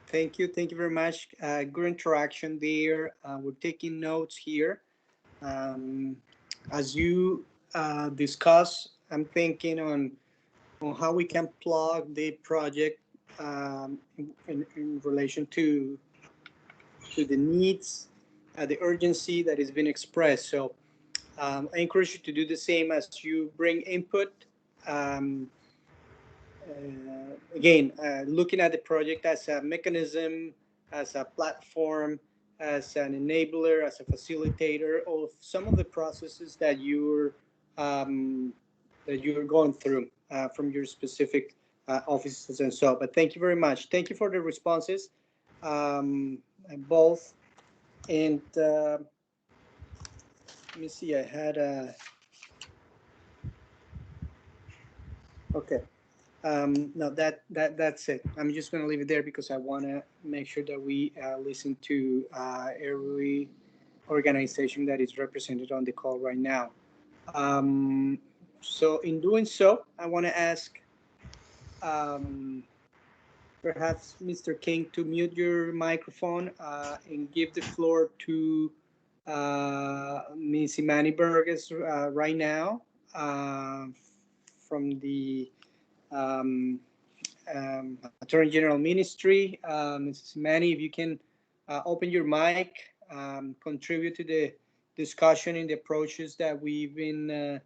Thank you. Thank you very much. Good interaction there. We're taking notes here. As you discuss, I'm thinking on how we can plug the project in relation to the needs, the urgency that has been expressed. So I encourage you to do the same as you bring input. Again, looking at the project as a mechanism, as a platform, as an enabler, as a facilitator of some of the processes that you're going through from your specific offices and so on. But thank you very much. Thank you for the responses, both. And let me see. I had a okay. No, that's it. I'm just going to leave it there because I want to make sure that we listen to every organization that is represented on the call right now. So in doing so, I want to ask perhaps Mr. King to mute your microphone and give the floor to Ms. Imani Burgess right now from the Attorney General Ministry. Mrs. Imani, if you can open your mic, contribute to the discussion and the approaches that we've been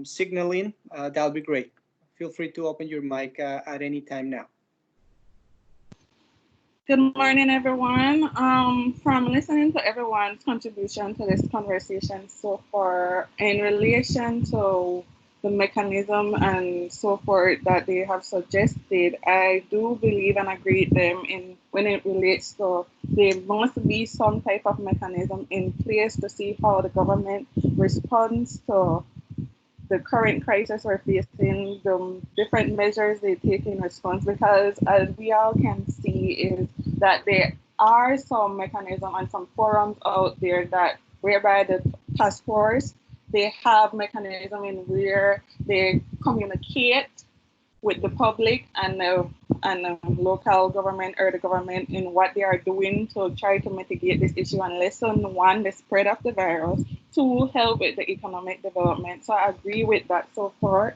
signaling, that'll be great. Feel free to open your mic at any time now. Good morning, everyone. From listening to everyone's contribution to this conversation so far in relation to the mechanism and so forth that they have suggested, I do believe and agree with them in when it relates to there must be some type of mechanism in place to see how the government responds to the current crisis we're facing, the different measures they take in response, because as we all can see is that there are some mechanisms and some forums out there that whereby the task force, they have mechanism in where they communicate with the public and the local government or the government in what they are doing to try to mitigate this issue and lessen, one, the spread of the virus, two, help with the economic development. So I agree with that so far.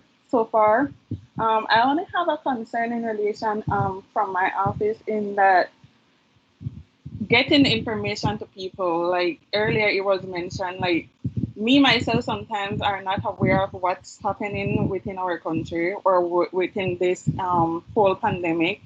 I only have a concern in relation from my office in that getting information to people, like earlier it was mentioned, like me myself sometimes are not aware of what's happening within our country or within this whole pandemic.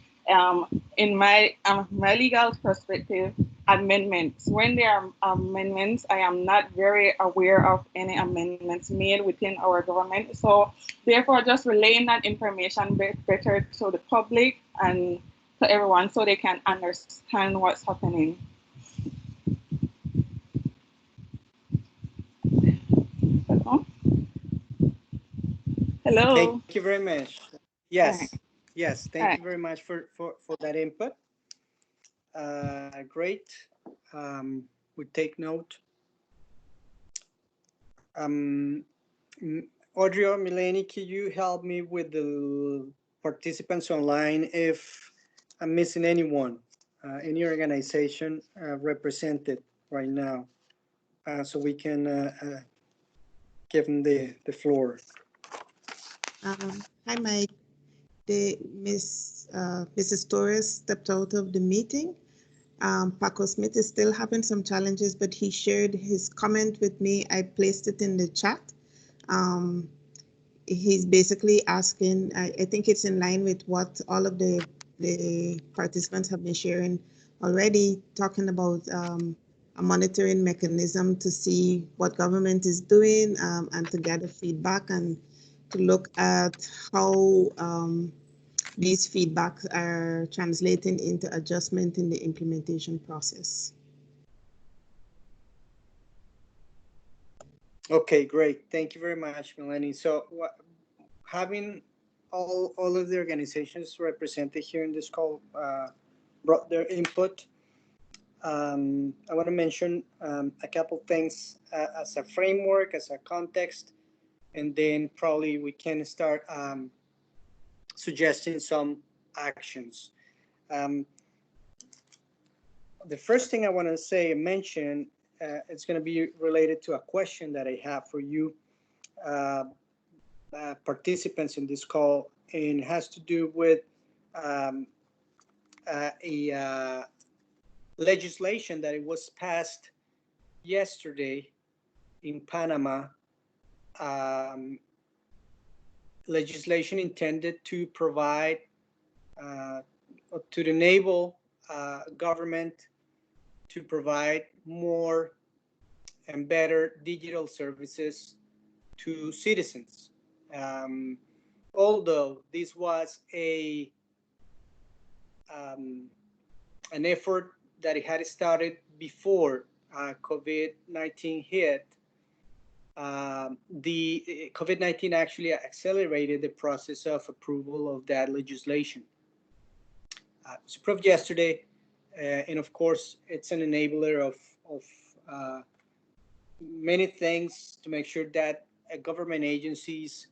In my legal perspective, amendments, when there are amendments, I am not very aware of any amendments made within our government. So therefore, just relaying that information better to the public and to everyone so they can understand what's happening. Hello. Thank you very much. Yes, right. Yes. Thank you very much for that input. Great. We take note. Audrey or Mileni, can you help me with the participants online if I'm missing anyone, any organization represented right now, so we can give them the floor. Hi, Mike. Mrs. Torres stepped out of the meeting. Paco Smith is still having some challenges, but he shared his comment with me. I placed it in the chat. He's basically asking, I think it's in line with what all of the participants have been sharing already, talking about a monitoring mechanism to see what government is doing, and to gather feedback and to look at how these feedbacks are translating into adjustment in the implementation process. Okay, great. Thank you very much, Melanie. So having all of the organizations represented here in this call brought their input, I want to mention a couple things as a framework, as a context, and then probably we can start suggesting some actions. The first thing I want to say and mention, it's going to be related to a question that I have for you participants in this call, and has to do with a legislation that it was passed yesterday in Panama. Legislation intended to provide to enable government to provide more and better digital services to citizens. Although this was an effort that it had started before COVID-19 hit, the COVID-19 actually accelerated the process of approval of that legislation. It was approved yesterday, and of course, it's an enabler of many things to make sure that government agencies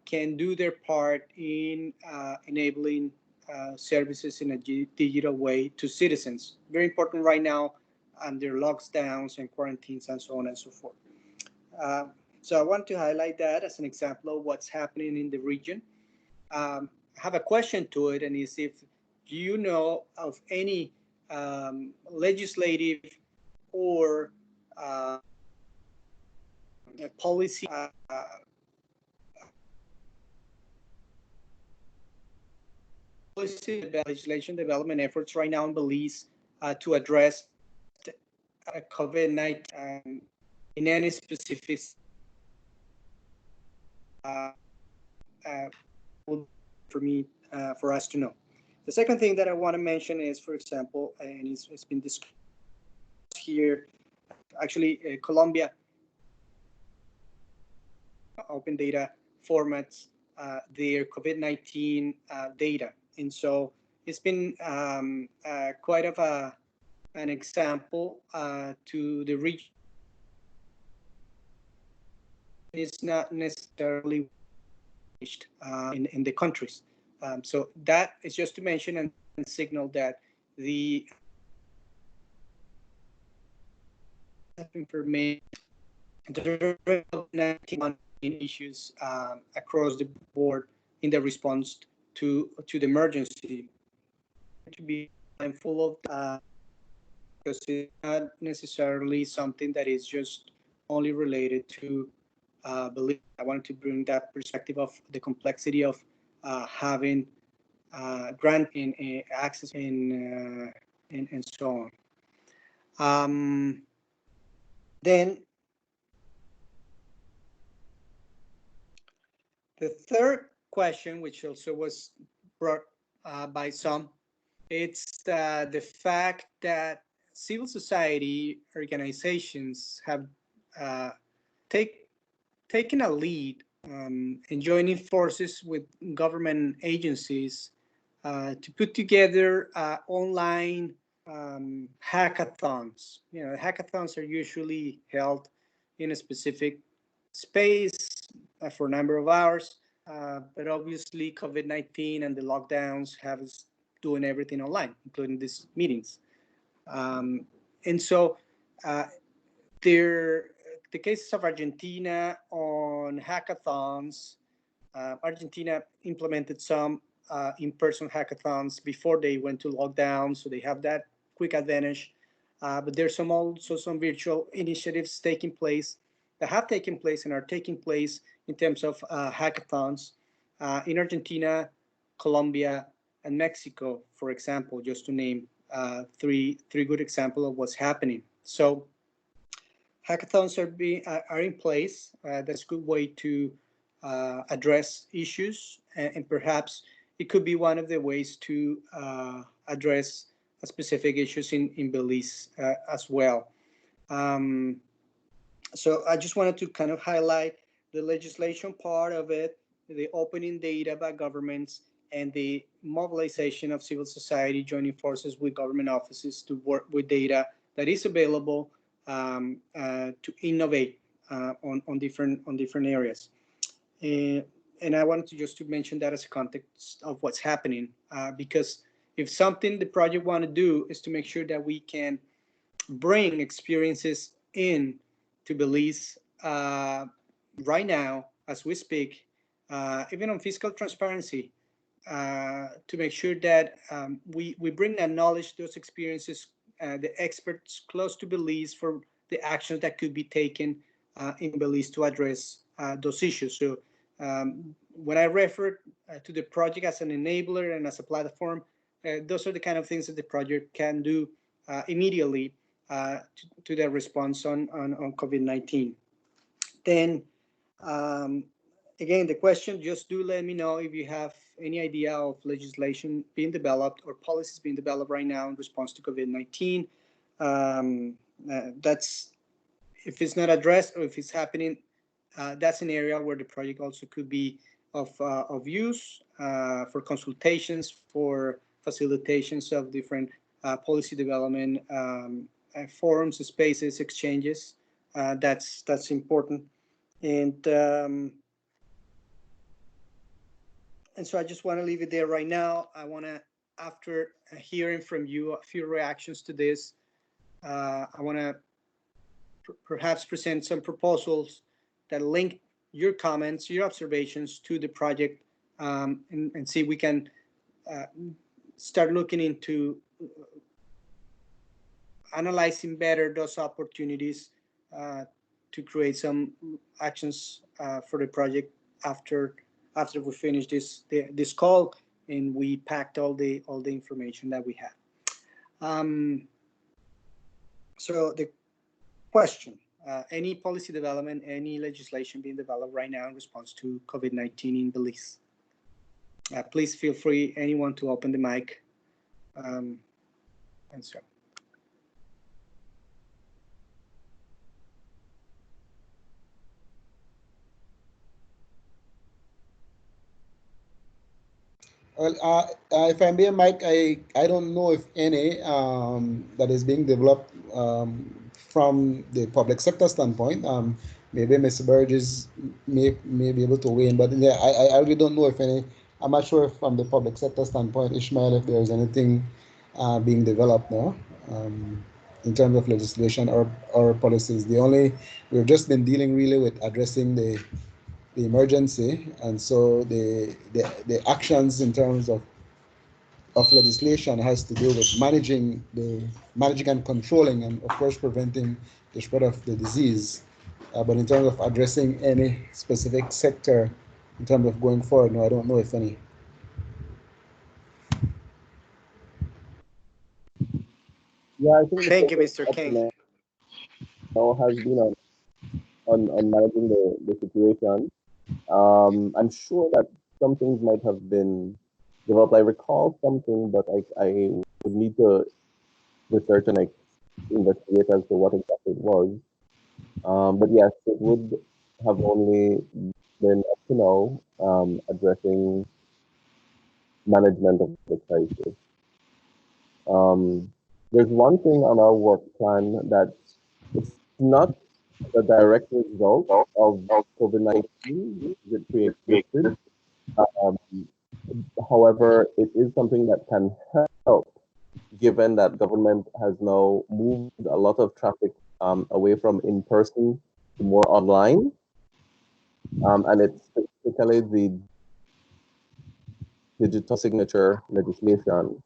can do their part in enabling services in a digital way to citizens. Very important right now under lockdowns and quarantines and so on and so forth. So I want to highlight that as an example of what's happening in the region. I have a question to it, and is if you know of any legislative or policy legislation development efforts right now in Belize to address COVID-19 in any specific for me, for us to know. The second thing that I want to mention is, for example, and it's been discussed here, actually Colombia open data formats their COVID-19 data. And so it's been quite of an example to the region. It's not necessarily in the countries. So that is just to mention and signal that the information, the COVID-19 issues across the board in the response to the emergency. To be mindful of because it's not necessarily something that is just only related to Belize. I wanted to bring that perspective of the complexity of having grant in access and so on. Then the third question, which also was brought by some, it's the fact that civil society organizations have taken a lead in joining forces with government agencies to put together online hackathons. You know, hackathons are usually held in a specific space for a number of hours, but obviously COVID-19 and the lockdowns have us doing everything online, including these meetings. And so the cases of Argentina on hackathons, Argentina implemented some in-person hackathons before they went to lockdown, so they have that quick advantage. But there's also some virtual initiatives taking place that have taken place and are taking place in terms of hackathons in Argentina, Colombia, and Mexico, for example, just to name three good examples of what's happening. So hackathons are in place. That's a good way to address issues, and perhaps it could be one of the ways to address specific issues in Belize as well. So I just wanted to kind of highlight the legislation part of it, the opening data by governments, and the mobilization of civil society joining forces with government offices to work with data that is available to innovate on different areas. And I wanted to just to mention that as a context of what's happening, because if something the project want to do is to make sure that we can bring experiences in to Belize right now as we speak, even on fiscal transparency, to make sure that we bring that knowledge, those experiences, the experts close to Belize for the actions that could be taken in Belize to address those issues. So when I refer to the project as an enabler and as a platform, those are the kind of things that the project can do immediately to the response on COVID-19. Then again, the question, just do let me know if you have any idea of legislation being developed or policies being developed right now in response to COVID-19. That's, if it's not addressed or if it's happening, that's an area where the project also could be of use for consultations, for facilitations of different policy development forums, spaces, exchanges. That's important. And so I just want to leave it there right now. I want to, after hearing from you a few reactions to this, I want to perhaps present some proposals that link your comments, your observations to the project, and see if we can start looking into analyzing better those opportunities to create some actions for the project after we finish this call and we packed all the information that we have. So the question, any policy development, any legislation being developed right now in response to COVID-19 in Belize? Please feel free, anyone, to open the mic and so. Well, if I'm being Mike, I don't know if any that is being developed from the public sector standpoint. Maybe Mr. Burgess may be able to weigh in, but yeah, I really don't know if any. I'm not sure from the public sector standpoint, Ishmael, if there's anything being developed now in terms of legislation or policies. We've just been dealing really with addressing the emergency, and so the actions in terms of legislation has to do with managing and controlling, and of course preventing the spread of the disease. But in terms of addressing any specific sector in terms of going forward, no, I don't know if any. Yeah, I think Thank you, Mr. King. Now has been on managing the situation. I'm sure that some things might have been developed. I recall something, but I would need to research and investigate as to what exactly it was. But yes, it would have only been up to now addressing management of the crisis. There's one thing on our work plan that it's not the direct result of COVID-19 that pre-existed. However, it is something that can help, given that government has now moved a lot of traffic away from in-person to more online. And it's specifically the digital signature legislation.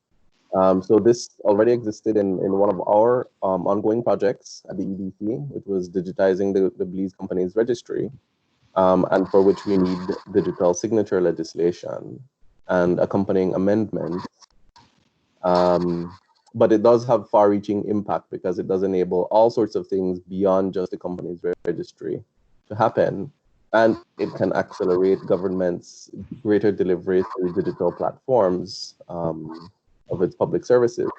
So this already existed in one of our ongoing projects at the EDC, which was digitizing the Belize company's registry, and for which we need digital signature legislation and accompanying amendments. but it does have far-reaching impact because it does enable all sorts of things beyond just the company's registry to happen. And it can accelerate government's greater delivery through digital platforms of its public services.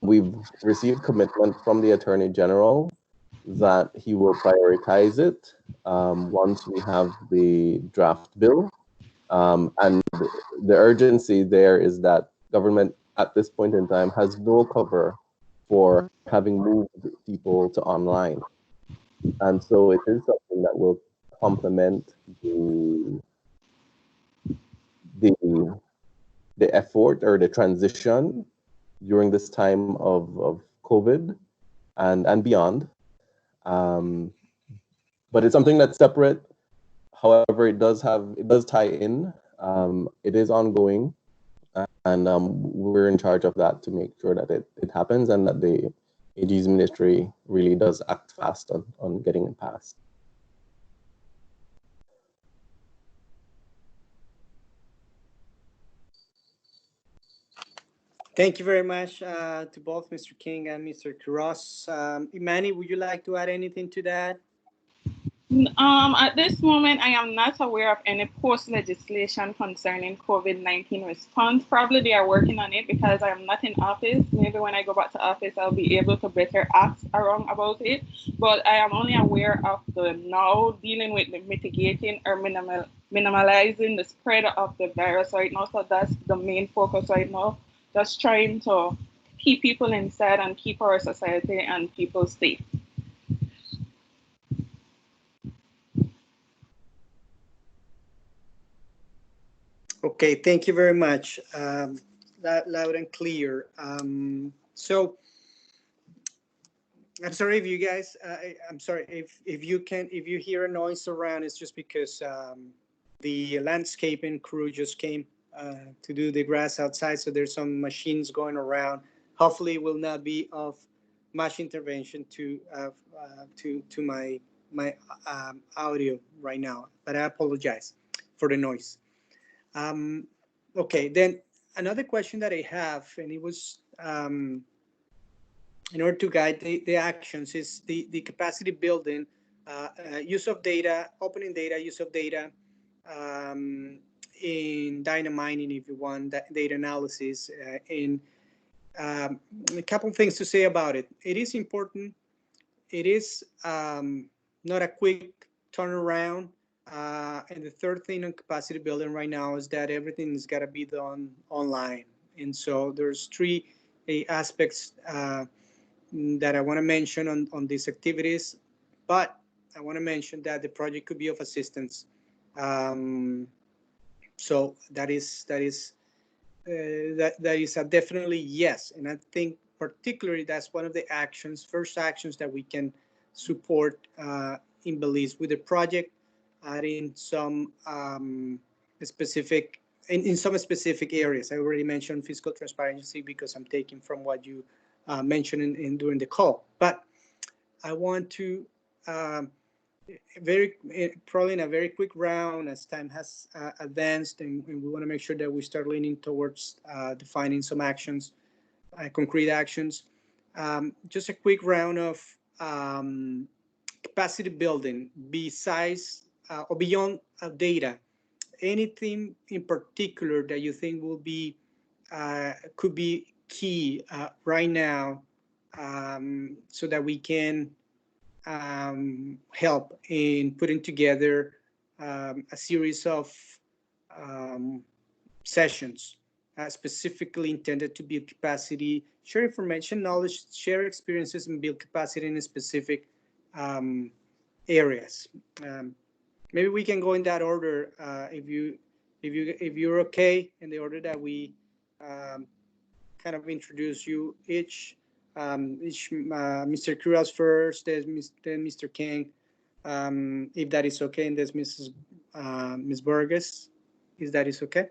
We've received commitment from the Attorney General that he will prioritize it once we have the draft bill. And the urgency there is that government at this point in time has no cover for having moved people to online. And so it is something that will complement the effort or the transition during this time of COVID and beyond. But it's something that's separate. However, it does tie in. It is ongoing, and we're in charge of that to make sure that it happens and that the AG's ministry really does act fast on getting it passed. Thank you very much to both Mr. King and Mr. Kuros. Imani, would you like to add anything to that? At this moment, I am not aware of any post legislation concerning COVID-19 response. Probably they are working on it because I am not in office. Maybe when I go back to office, I'll be able to better ask around about it. But I am only aware of the now dealing with the mitigating or minimalizing the spread of the virus right now. So that's the main focus right now. Just trying to keep people inside and keep our society and people safe. Okay, thank you very much. Loud and clear. So I'm sorry if you guys, I'm sorry if you hear a noise around, it's just because the landscaping crew just came to do the grass outside. So there's some machines going around. Hopefully it will not be of much intervention to my audio right now, but I apologize for the noise. Okay, then another question that I have, and it was in order to guide the actions, is the capacity building, use of data, opening data, use of data, in data mining, if you want, data analysis, in a couple of things to say about it. It is important. It is not a quick turnaround. And the third thing on capacity building right now is that everything's got to be done online. And so there's three aspects that I want to mention on these activities, but I want to mention that the project could be of assistance. So that is a definitely yes. And I think particularly that's one of the first actions that we can support in Belize with the project, adding some specific in some specific areas. I already mentioned fiscal transparency because I'm taking from what you mentioned during the call. But I want to probably in a very quick round as time has advanced, and we want to make sure that we start leaning towards defining some actions, concrete actions. Just a quick round of capacity building besides or beyond data. Anything in particular that you think will be could be key right now, so that we can help in putting together a series of sessions specifically intended to build capacity, share information, knowledge, share experiences, and build capacity in specific areas. Maybe we can go in that order, if you're okay, in the order that we kind of introduce you each. Mr. Kuros first, then Mr. King, if that is okay, and there's Ms. Burgess, if that is okay.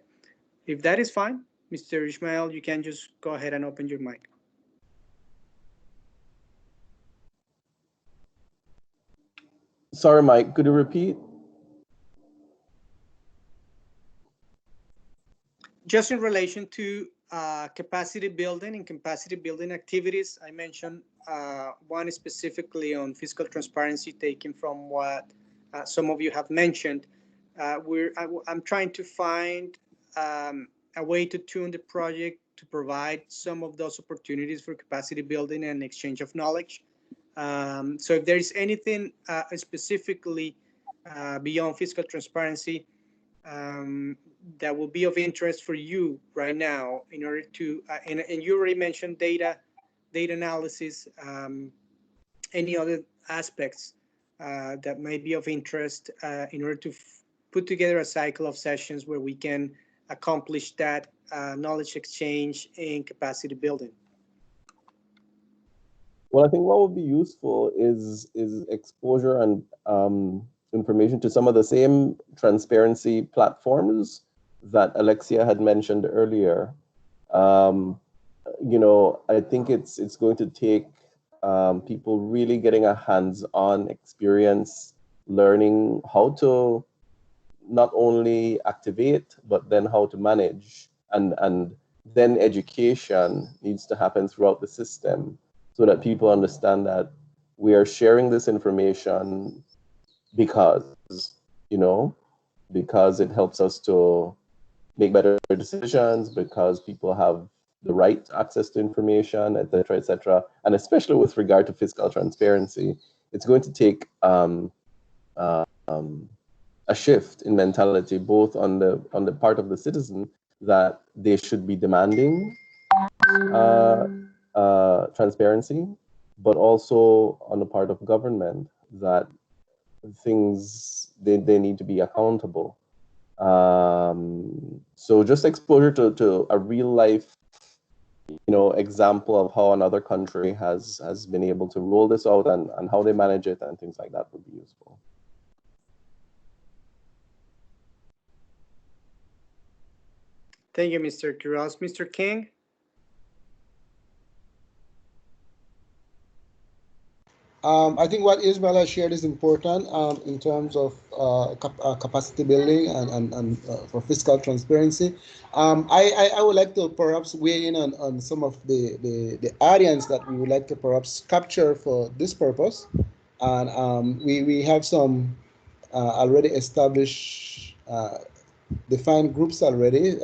If that is fine, Mr. Ishmael, you can just go ahead and open your mic. Sorry, Mike, could you repeat? Just in relation to capacity building and capacity building activities. I mentioned one specifically on fiscal transparency, taken from what some of you have mentioned. I'm trying to find a way to tune the project to provide some of those opportunities for capacity building and exchange of knowledge. So if there is anything specifically beyond fiscal transparency that will be of interest for you right now in order to, and you already mentioned data analysis, any other aspects that may be of interest in order to put together a cycle of sessions where we can accomplish that knowledge exchange and capacity building. Well, I think what would be useful is exposure and information to some of the same transparency platforms that Alexia had mentioned earlier. You know, I think it's going to take people really getting a hands-on experience, learning how to not only activate, but then how to manage. And then education needs to happen throughout the system so that people understand that we are sharing this information because, you know, because it helps us to make better decisions, because people have the right access to information, et cetera, and especially with regard to fiscal transparency, it's going to take a shift in mentality, both on the part of the citizen, that they should be demanding transparency, but also on the part of government that things they need to be accountable. So just exposure to a real life, you know, example of how another country has been able to roll this out and how they manage it and things like that would be useful. Thank you, Mr. Quiroz. Mr. King? I think what Isabella shared is important in terms of capacity building and for fiscal transparency. I would like to perhaps weigh in on some of the audience that we would like to perhaps capture for this purpose. And we have some already established defined groups already,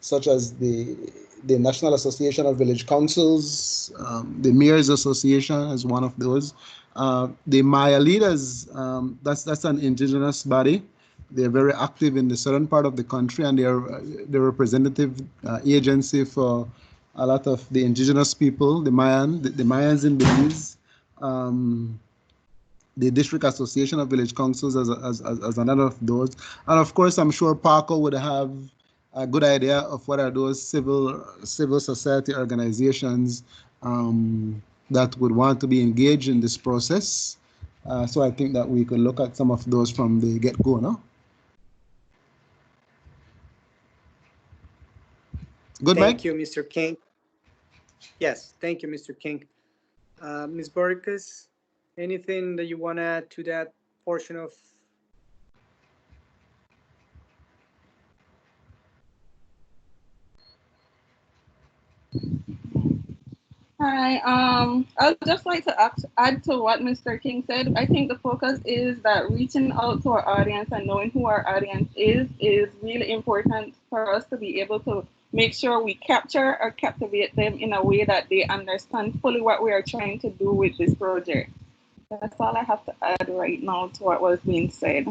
such as the National Association of Village Councils, the Mayors Association is one of those. The Maya Leaders, that's an indigenous body. They're very active in the southern part of the country, and they're the representative agency for a lot of the indigenous people, the Mayans in Belize. The District Association of Village Councils as another of those. And of course, I'm sure Parker would have a good idea of what are those civil society organizations that would want to be engaged in this process. So I think that we could look at some of those from the get-go, no? Good, Thank Mike? you, Mr. King. Yes, thank you, Mr. King. Ms. Borges, anything that you want to add to that portion of? Hi, I'd just like to add to what Mr. King said. I think the focus is that reaching out to our audience and knowing who our audience is really important for us to be able to make sure we capture or captivate them in a way that they understand fully what we are trying to do with this project. That's all I have to add right now to what was being said.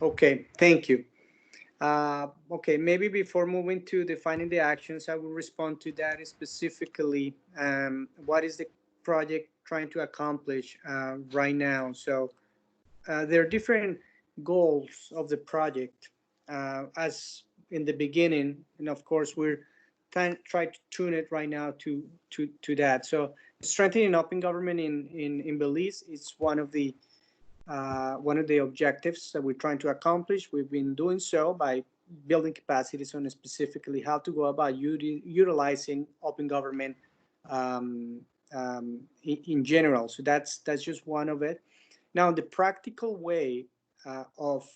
Okay, thank you. Okay, maybe before moving to defining the actions, I will respond to that specifically. What is the project trying to accomplish right now? So there are different goals of the project. As in the beginning, and of course we're trying to tune it right now to that. So strengthening open government in Belize is one of the objectives that we're trying to accomplish. We've been doing so by building capacities on specifically how to go about utilizing open government in general. So that's just one of it. Now, the practical way of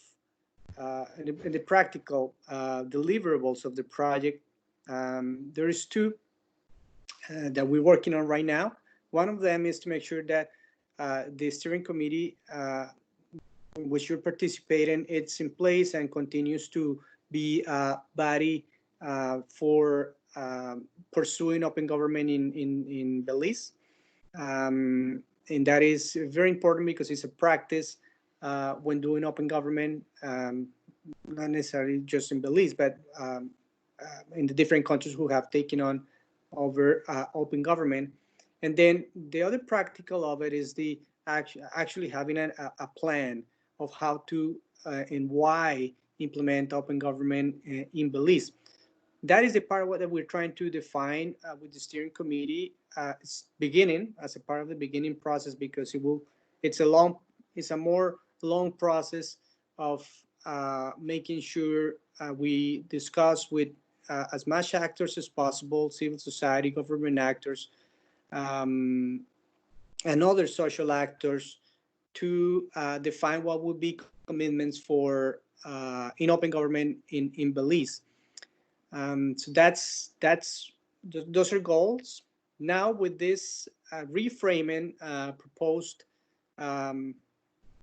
in the practical deliverables of the project, there is two that we're working on right now. One of them is to make sure that the steering committee, in which you're participating, it's in place and continues to be a body for pursuing open government in Belize. And that is very important because it's a practice when doing open government, not necessarily just in Belize, but in the different countries who have taken on over open government. And then the other practical of it is the actually having a plan of how to and why implement open government in Belize. That is the part of what that we're trying to define with the steering committee. It's beginning as a part of the beginning process because it's a more long process of making sure we discuss with as much actors as possible, civil society, government actors, and other social actors to define what would be commitments for in open government in Belize. So those are goals. Now with this reframing proposed, the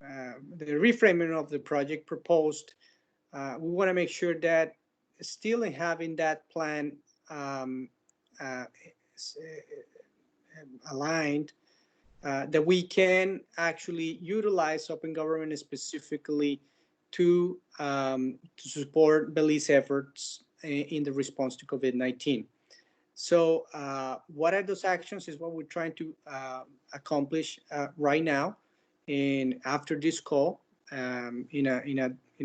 reframing of the project proposed, we want to make sure that still in having that plan aligned, that we can actually utilize open government specifically to support Belize efforts in the response to COVID-19. So what are those actions is what we're trying to accomplish right now. And after this call, in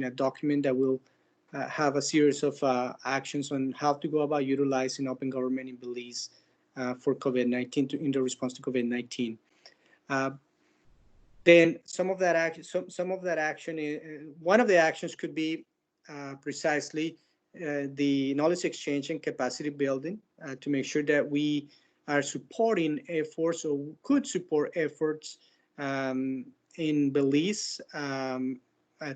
a document that will have a series of actions on how to go about utilizing open government in Belize for COVID-19 in the response to COVID-19. Then some of that action, one of the actions could be precisely the knowledge exchange and capacity building to make sure that we are supporting efforts or could support efforts in Belize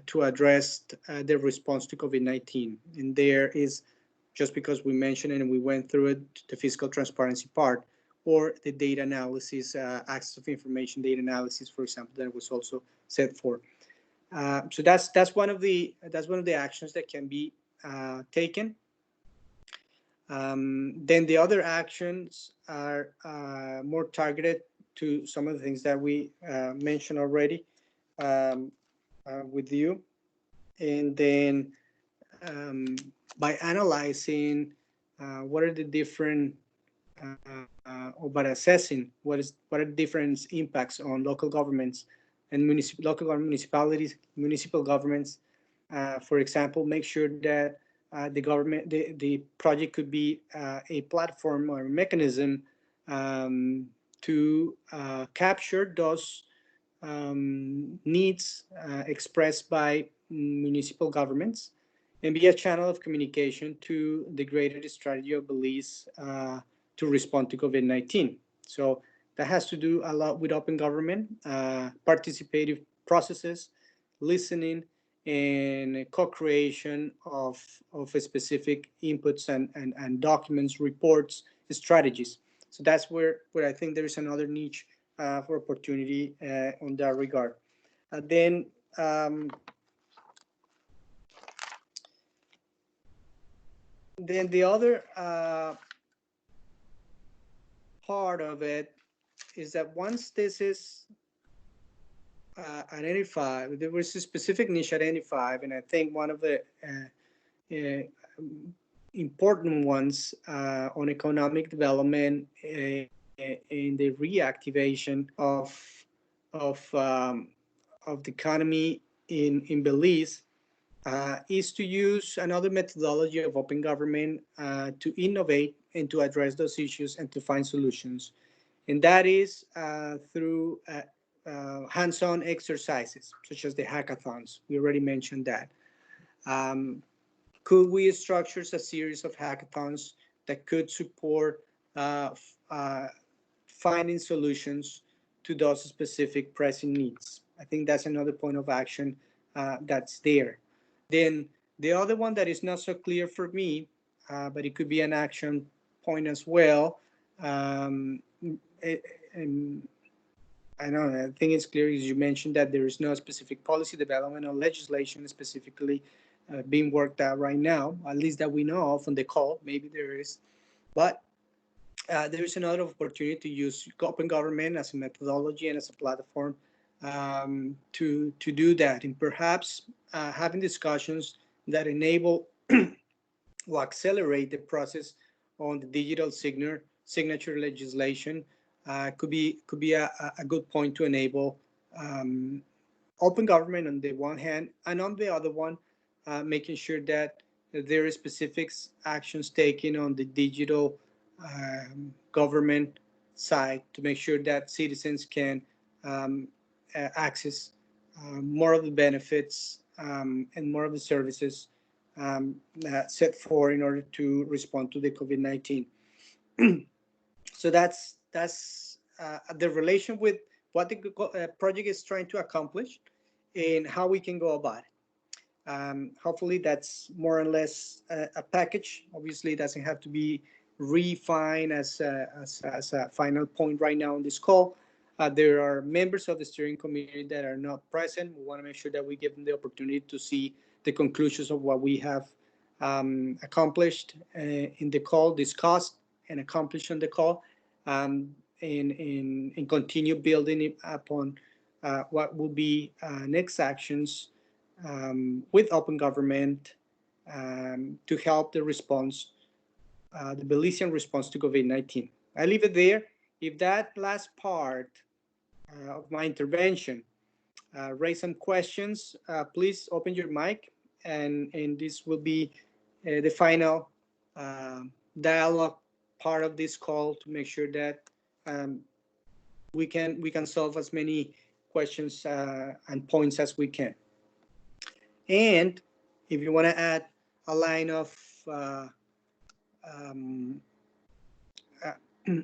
to address the response to COVID-19. And there is, just because we mentioned it and we went through it, the fiscal transparency part, or the data analysis, access of information data analysis, for example, that was also set for. So that's one of the actions that can be taken. Then the other actions are more targeted to some of the things that we mentioned already with you. And then by analyzing what are the different or by assessing what are the different impacts on local governments and municipalities, municipal governments. For example, make sure that the project could be a platform or a mechanism to capture those needs expressed by municipal governments and be a channel of communication to the greater strategy of Belize to respond to COVID-19. So that has to do a lot with open government, participative processes, listening, and co-creation of specific inputs and documents, reports, strategies. So that's where I think there is another niche for opportunity on that regard. Then the other part of it is that once this is identified, there was a specific niche identified, and I think one of the important ones on economic development in the reactivation of the economy in Belize is to use another methodology of open government to innovate and to address those issues and to find solutions. And that is through hands-on exercises, such as the hackathons. We already mentioned that. Could we structure a series of hackathons that could support finding solutions to those specific pressing needs. I think that's another point of action that's there. Then the other one that is not so clear for me, but it could be an action point as well. And I don't know, I think it's clear, as you mentioned, that there is no specific policy development or legislation specifically being worked out right now, at least that we know of on the call. Maybe there is, but there is another opportunity to use open government as a methodology and as a platform to do that, and perhaps having discussions that enable or accelerate the process on the digital signature legislation could be a good point to enable open government on the one hand, and on the other one, making sure that there are specific actions taken on the digital government side to make sure that citizens can access more of the benefits and more of the services set for in order to respond to the COVID-19. So that's the relation with what the project is trying to accomplish and how we can go about it. Hopefully that's more or less a package. Obviously it doesn't have to be refined as a final point right now on this call. There are members of the steering committee that are not present. We want to make sure that we give them the opportunity to see the conclusions of what we have accomplished in the call, discussed and accomplished on the call, and continue building it upon what will be next actions with open government to help the response, the Belizean response to COVID-19. I leave it there. If that last part of my intervention raise some questions, please open your mic, and this will be the final dialogue part of this call to make sure that we can solve as many questions and points as we can. And if you want to add a line of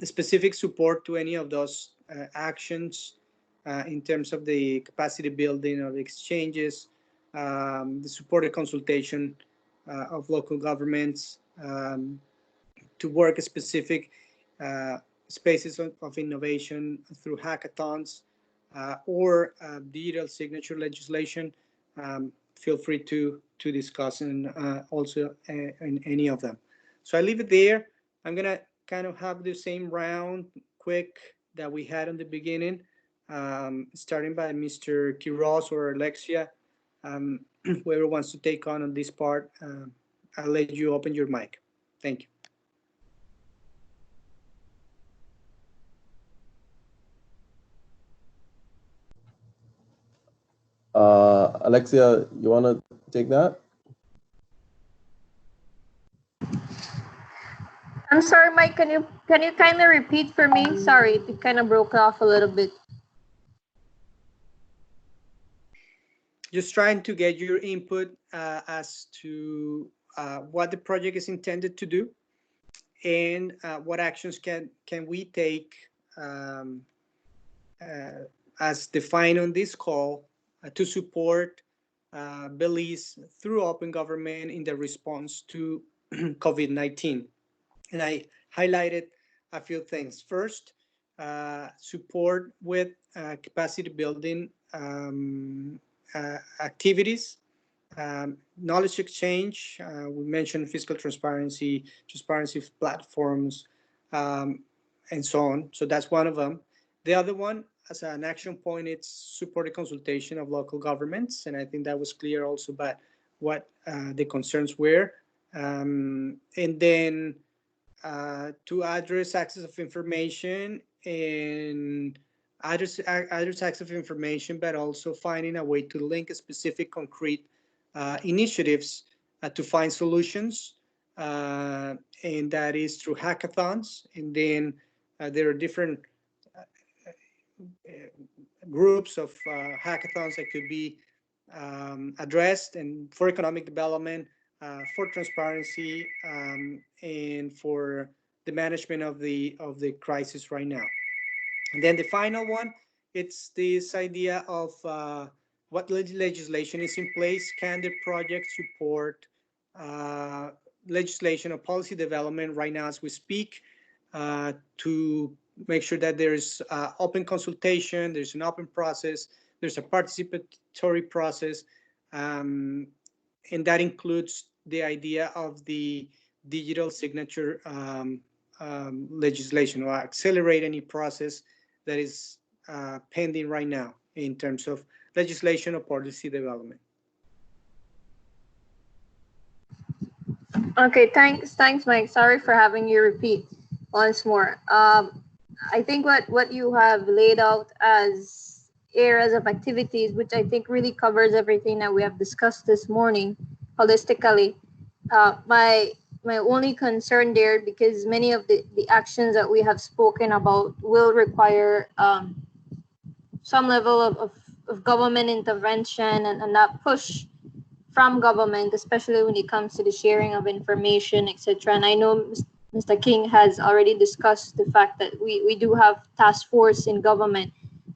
specific support to any of those actions in terms of the capacity building of exchanges, the supported consultation of local governments to work specific spaces of innovation through hackathons or digital signature legislation, feel free to discuss and also in any of them. So I leave it there. I'm gonna kind of have the same round quick that we had in the beginning, starting by Mr. Quiroz or Alexia. Whoever wants to take on this part, I'll let you open your mic. Thank you. Alexia, you want to take that? I'm sorry, Mike. Can you kindly repeat for me? Sorry, it kind of broke off a little bit. Just trying to get your input as to what the project is intended to do, and what actions can we take as defined on this call to support Belize through open government in the response to COVID-19. And I highlighted a few things. First, support with capacity building activities, knowledge exchange. We mentioned fiscal transparency platforms, and so on. So that's one of them. The other one, as an action point, it's supported consultation of local governments. And I think that was clear also about what the concerns were. And then to address access of information and address access of information, but also finding a way to link specific concrete initiatives to find solutions. And that is through hackathons. And then there are different groups of hackathons that could be addressed, and for economic development, for transparency, and for the management of the crisis right now. And then the final one It's this idea of what legislation is in place. Can the project support uh, legislation or policy development right now as we speak, to make sure that there's open consultation, there's an open process, there's a participatory process, um, and that includes the idea of the digital signature legislation, or accelerate any process that is pending right now in terms of legislation or policy development. Okay, thanks, Mike. Sorry for having you repeat once more. I think what you have laid out as areas of activities, which I think really covers everything that we have discussed this morning holistically. My only concern there, because many of the actions that we have spoken about will require some level of government intervention and that push from government, especially when it comes to the sharing of information, etc. And I know Mr. King has already discussed the fact that we do have task force in government.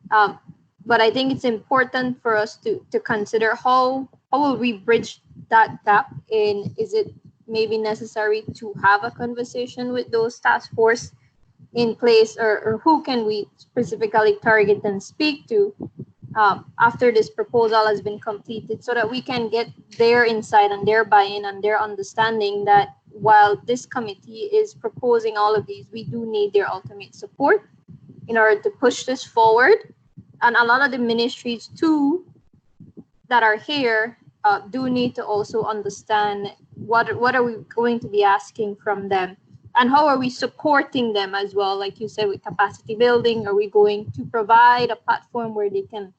Um, but I think it's important for us to consider how will we bridge that gap in, is it maybe necessary to have a conversation with those task force in place, or who can we specifically target and speak to after this proposal has been completed, so that we can get their insight and their buy-in and their understanding that while this committee is proposing all of these, we do need their ultimate support in order to push this forward. And a lot of the ministries too that are here do need to also understand what are we going to be asking from them, and how are we supporting them as well. Like you said, with capacity building, are we going to provide a platform where they can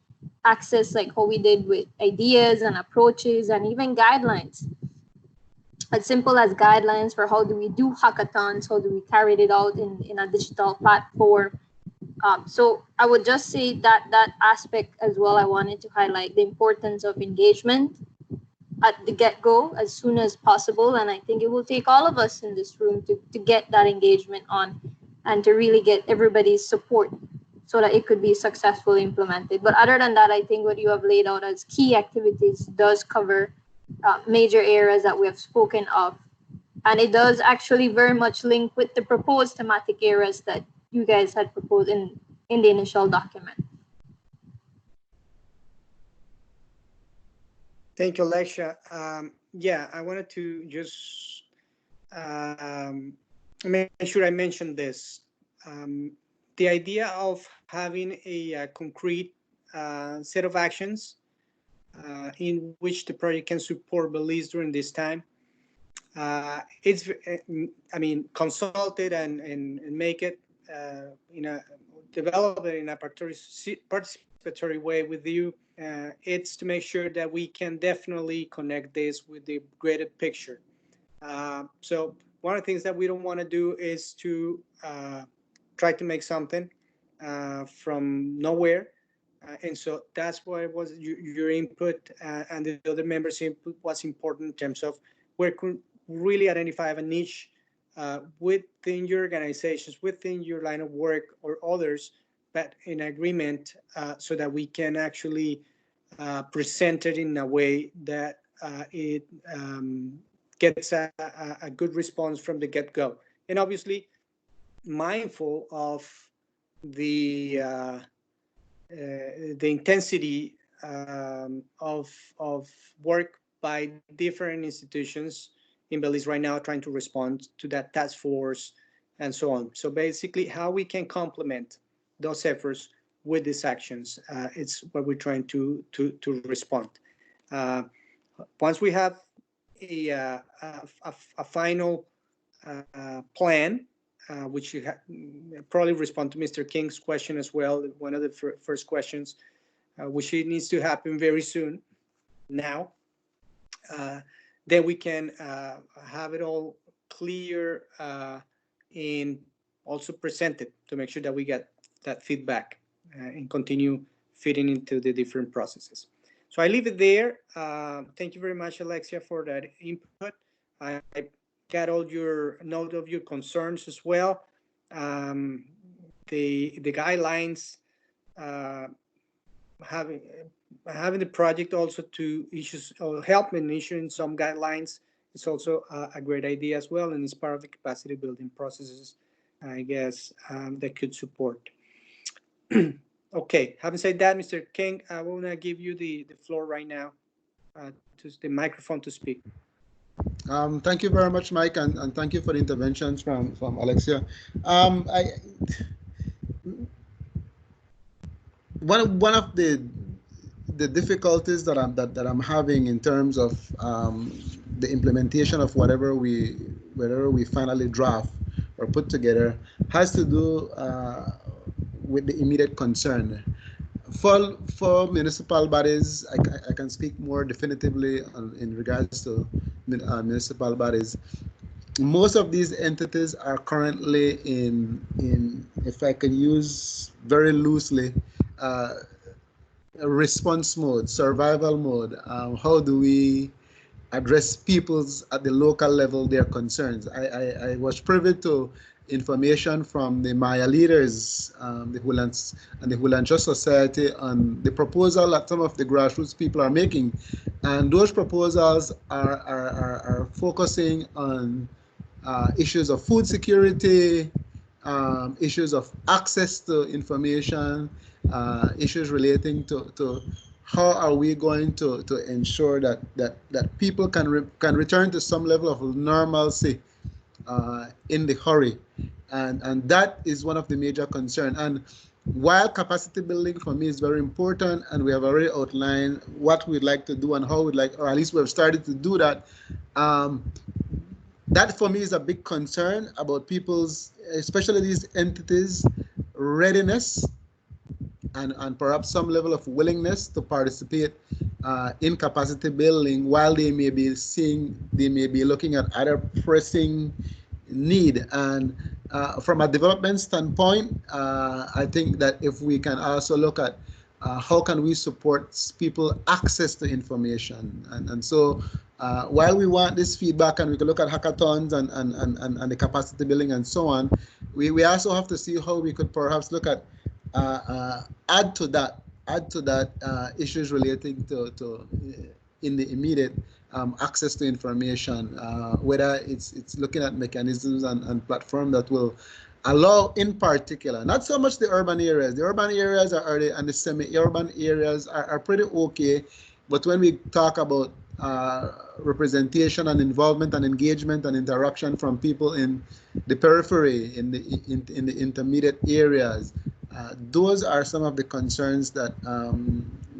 access, like how we did with ideas and approaches and even guidelines, as simple as guidelines for how do we do hackathons, how do we carry it out in a digital platform. So I would just say that that aspect as well, I wanted to highlight the importance of engagement at the get-go as soon as possible. And I think it will take all of us in this room to get that engagement on and to really get everybody's support so that it could be successfully implemented. But other than that, I think what you have laid out as key activities does cover major areas that we have spoken of. And it does actually very much link with the proposed thematic areas that you guys had proposed in the initial document. Thank you, Alexia. Yeah, I wanted to just make sure I mentioned this. The idea of having a concrete set of actions in which the project can support Belize during this time. It's, I mean, consult it and make it develop it in a participatory way with you. It's to make sure that we can definitely connect this with the greater picture. So one of the things that we don't want to do is to try to make something from nowhere. And so that's why it was your input and the other members' input was important in terms of where could really identify a niche within your organizations, within your line of work or others, but in agreement so that we can actually present it in a way that it gets a good response from the get-go. And obviously mindful of the intensity of work by different institutions in Belize right now, trying to respond to that task force and so on. So basically, how we can complement those efforts with these actions, it's what we're trying to respond. Once we have a final plan, which you probably respond to Mr. King's question as well, one of the first questions, which needs to happen very soon now. Then we can have it all clear and also presented to make sure that we get that feedback and continue fitting into the different processes. So I leave it there. Thank you very much, Alexia, for that input. I got all your note of your concerns as well. The guidelines uh, having the project also to issues or help in issuing some guidelines is also a great idea as well, and it's part of the capacity building processes, I guess, that could support. Okay, having said that, Mr. King, I want to give you the floor right now, to the microphone to speak. Thank you very much, Mike, and thank you for the interventions from Alexia. One of the difficulties that I'm having in terms of the implementation of whatever we finally draft or put together has to do with the immediate concern. For municipal bodies, I can speak more definitively in regards to municipal bodies. Most of these entities are currently in, if I can use very loosely, uh, response mode, survival mode. How do we address people's at the local level their concerns? I was privy to information from the Maya leaders, the Hulans and the Hulancho Society, on the proposal that some of the grassroots people are making, and those proposals are focusing on issues of food security, issues of access to information, issues relating to how are we going to ensure that people can return to some level of normalcy in the hurry, and that is one of the major concerns. And while capacity building for me is very important, and we have already outlined what we'd like to do and how we'd like, or at least we have started to do that, that for me is a big concern about people's, especially these entities, readiness and perhaps some level of willingness to participate in capacity building, while they may be looking at other pressing need. And from a development standpoint, I think that if we can also look at how can we support people access to information, and so while we want this feedback, and we can look at hackathons and the capacity building and so on, we also have to see how we could perhaps look at add to that issues relating to in the immediate access to information, whether it's looking at mechanisms and platform that will allow, in particular, not so much the urban areas. The urban areas are already, and the semi-urban areas are pretty okay, but when we talk about representation and involvement and engagement and interaction from people in the periphery, in the intermediate areas, those are some of the concerns that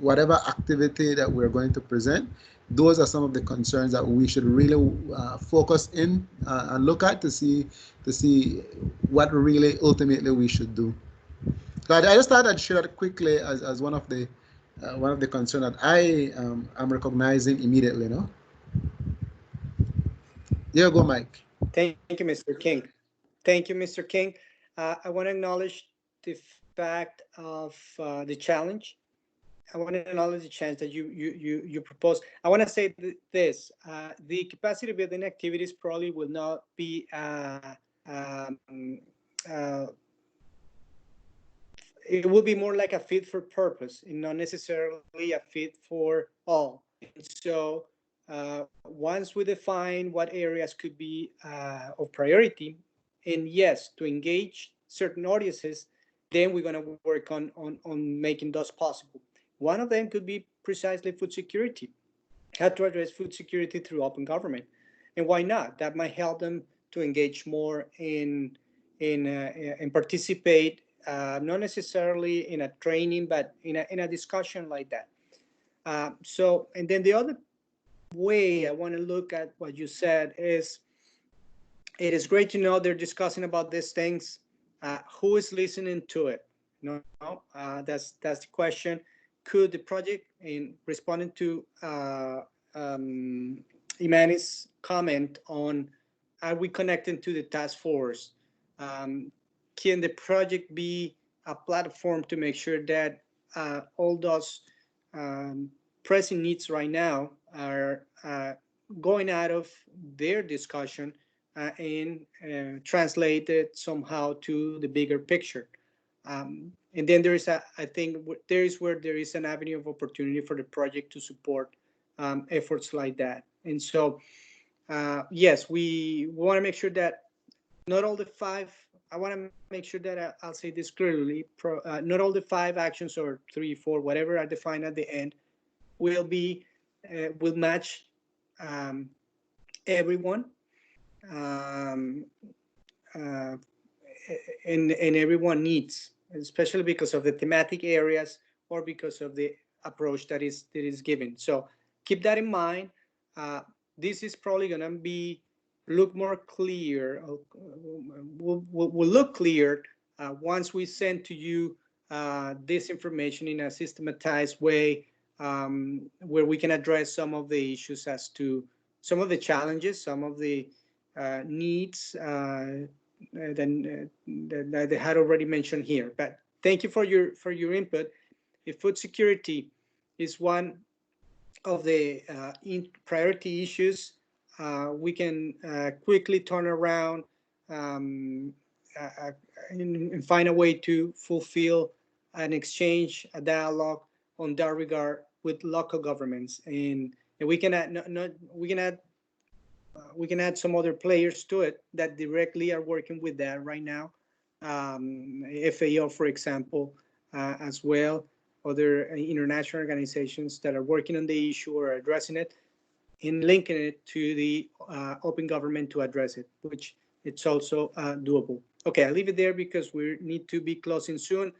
whatever activity that we're going to present, those are some of the concerns that we should really focus in and look at to see what really ultimately we should do. But I just thought I'd share it quickly as one of the concerns that I am recognizing immediately. No. There you go, Mike. Thank you, Mr. King. Thank you, Mr. King. I want to acknowledge the fact of the challenge. I want to acknowledge the challenge that you propose. I want to say this: the capacity building activities probably will not be it will be more like a fit for purpose and not necessarily a fit for all. And so once we define what areas could be of priority, and yes, to engage certain audiences, then we're going to work on making those possible. One of them could be precisely food security, how to address food security through open government. And why not? That might help them to engage more in participate, not necessarily in a training, but in a discussion like that. So, and then the other way I want to look at what you said is, it is great to know they're discussing about these things. Who is listening to it? No, that's the question. Could the project, in responding to Imani's comment on, are we connecting to the task force? Can the project be a platform to make sure that all those pressing needs right now are going out of their discussion and translated somehow to the bigger picture? And then there is I think there is where there is an avenue of opportunity for the project to support efforts like that. And so, yes, we want to make sure that not all the five, I want to make sure that I'll say this clearly, not all the 5 actions or 3, 4, whatever are defined at the end will match everyone. And everyone needs, especially because of the thematic areas or because of the approach that is given. So keep that in mind. This is probably going to look more clear. Will look clear once we send to you this information in a systematized way, where we can address some of the issues as to some of the challenges, some of the needs that they had already mentioned here. But thank you for your input. If food security is one of the priority issues, we can quickly turn around and find a way to fulfill an exchange, a dialogue on that regard with local governments, and we can add some other players to it that directly are working with that right now. FAO, for example, as well, other international organizations that are working on the issue or addressing it, and linking it to the open government to address it, which it's also doable. Okay, I'll leave it there because we need to be closing soon.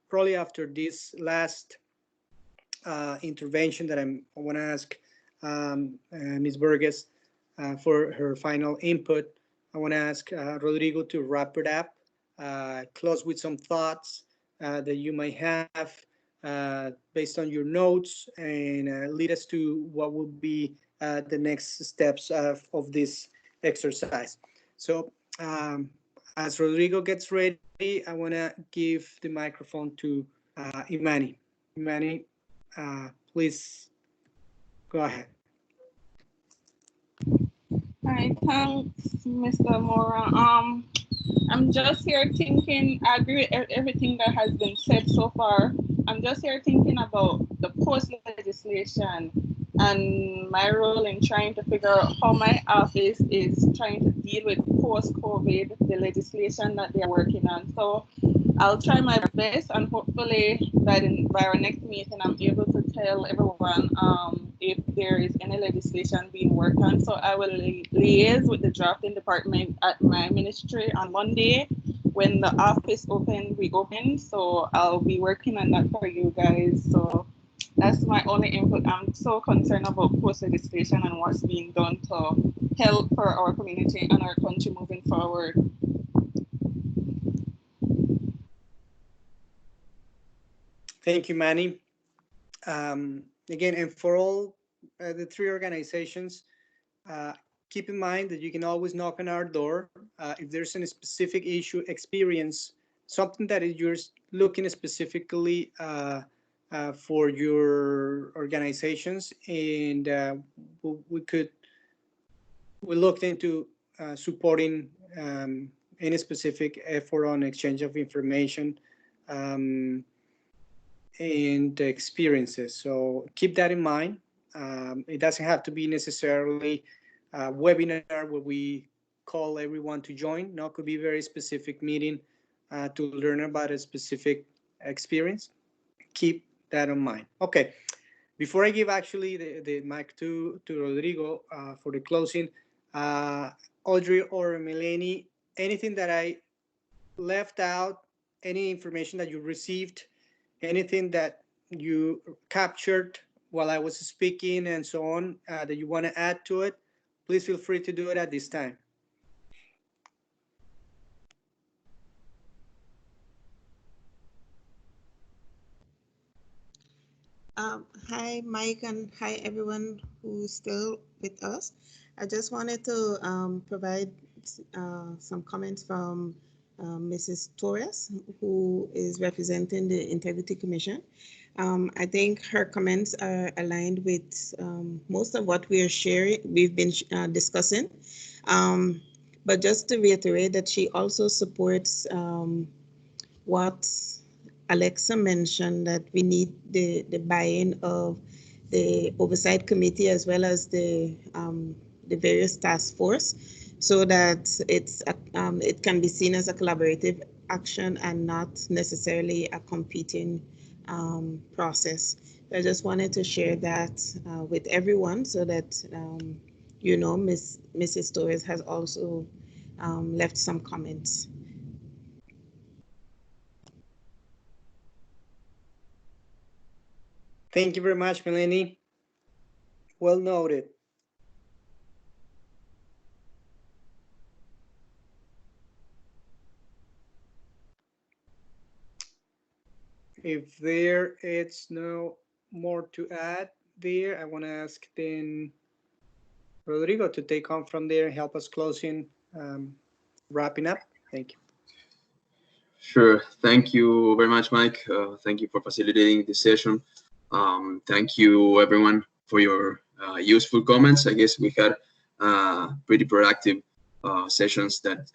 Probably after this last intervention that I want to ask Ms. Burgess for her final input. I want to ask Rodrigo to wrap it up, close with some thoughts that you might have based on your notes, and lead us to what will be the next steps of this exercise. So as Rodrigo gets ready, I want to give the microphone to Imani. Imani, please go ahead. Hi, thanks, Mr. Mora. I'm just here thinking, I agree with everything that has been said so far. I'm just here thinking about the post legislation and my role in trying to figure out how my office is trying to deal with post-COVID, the legislation that they're working on. So I'll try my best, and hopefully by our next meeting, I'm able to tell everyone if there is any legislation being worked on. So I will liaise with the drafting department at my ministry on Monday when the office reopen. So I'll be working on that for you guys. So that's my only input. I'm so concerned about post legislation and what's being done to help for our community and our country moving forward. Thank you, Manny. Again, and for all the 3 organizations, keep in mind that you can always knock on our door if there's any specific issue, experience, something that you're looking specifically for your organizations, and we looked into supporting any specific effort on exchange of information and experiences. So keep that in mind. It doesn't have to be necessarily a webinar where we call everyone to join. No, it could be a very specific meeting to learn about a specific experience. Keep that in mind. Okay, before I give actually the mic to Rodrigo for the closing, Audrey or Melanie, anything that I left out, any information that you received, anything that you captured while I was speaking and so on that you want to add to it, please feel free to do it at this time. Hi, Mike, and hi, everyone who's still with us. I just wanted to provide some comments from Mrs. Torres, who is representing the Integrity Commission. I think her comments are aligned with most of what we've been discussing. But just to reiterate that she also supports what Alexa mentioned that we need the buy-in of the oversight committee as well as the various task force, so that it can be seen as a collaborative action and not necessarily a competing process. I just wanted to share that with everyone so that you know, Mrs. Torres has also left some comments. Thank you very much, Melanie. Well noted. If there is no more to add there, I want to ask then Rodrigo to take on from there and help us closing, wrapping up. Thank you. Sure. Thank you very much, Mike. Thank you for facilitating this session. Thank you, everyone, for your useful comments. I guess we had pretty productive sessions that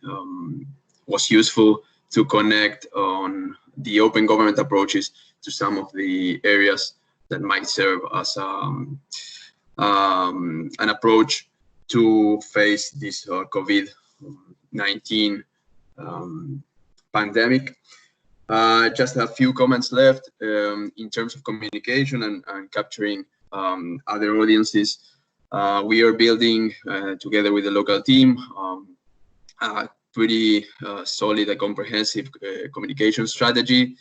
was useful to connect on the open government approaches to some of the areas that might serve as an approach to face this COVID-19 pandemic. Just a few comments left in terms of communication and capturing other audiences. We are building together with the local team a pretty solid and comprehensive communication strategy.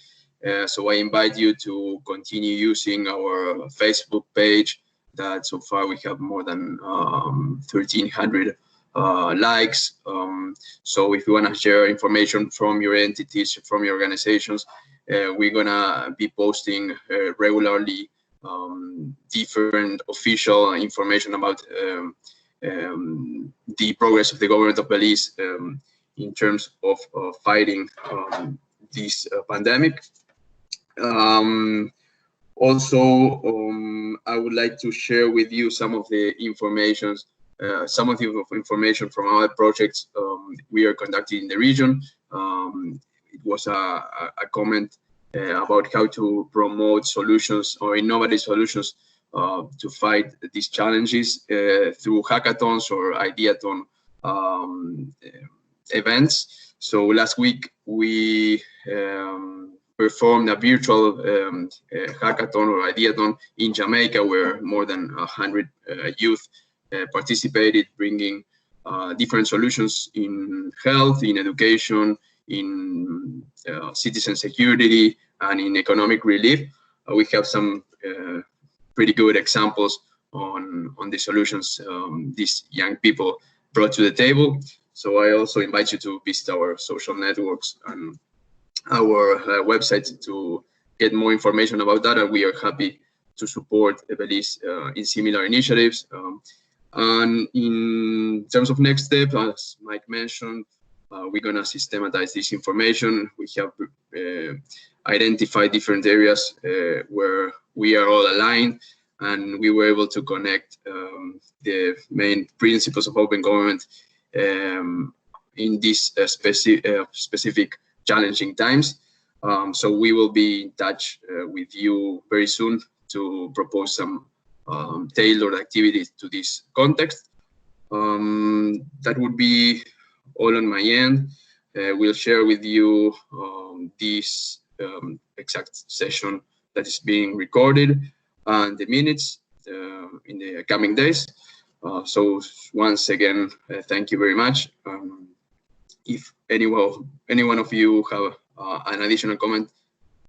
So I invite you to continue using our Facebook page that so far we have more than 1,300 likes. So if you want to share information from your entities, from your organizations, we're gonna be posting regularly different official information about the progress of the government of Belize in terms of fighting this pandemic. Also, I would like to share with you some of the information from our projects we are conducting in the region. It was a comment about how to promote solutions or innovative solutions to fight these challenges through hackathons or ideathon events. So last week we performed a virtual hackathon or ideathon in Jamaica, where more than 100 youth participated, bringing different solutions in health, in education, in citizen security, and in economic relief. We have some pretty good examples on the solutions these young people brought to the table. So I also invite you to visit our social networks and our website to get more information about that, and we are happy to support Belize in similar initiatives. And in terms of next steps, as Mike mentioned, we're going to systematize this information. We have identified different areas where we are all aligned, and we were able to connect the main principles of open government in this specific challenging times. So we will be in touch with you very soon to propose some tailored activities to this context. That would be all on my end. We'll share with you this exact session that is being recorded and the minutes in the coming days. So once again, thank you very much. If any one of you have an additional comment,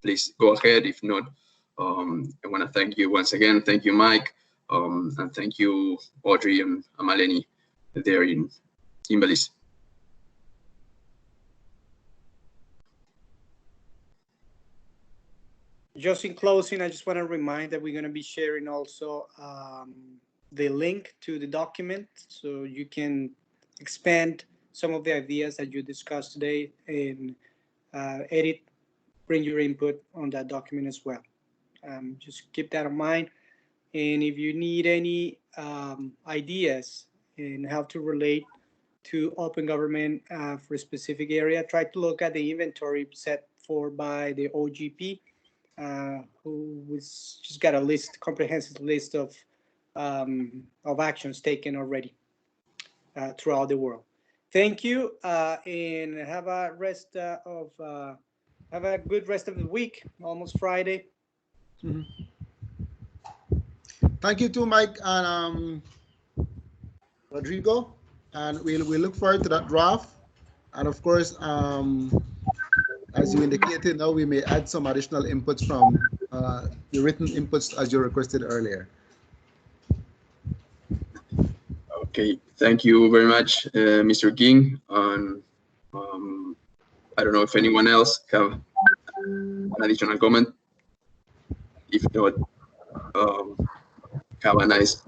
please go ahead. If not, I want to thank you once again. Thank you, Mike, and thank you, Audrey and Maleni, there in Belize. Just in closing, I just want to remind that we're going to be sharing also the link to the document, so you can expand some of the ideas that you discussed today and edit, bring your input on that document as well. Just keep that in mind. And if you need any ideas in how to relate to open government for a specific area, try to look at the inventory set for by the OGP, who was just got a list, comprehensive list of actions taken already throughout the world. Thank you, and have a good rest of the week. Almost Friday. Thank you too, Mike and Rodrigo, and we'll look forward to that draft. And of course, as you indicated, now we may add some additional inputs from the written inputs as you requested earlier. Okay, thank you very much, Mr. King. And I don't know if anyone else have an additional comment. If not, have a nice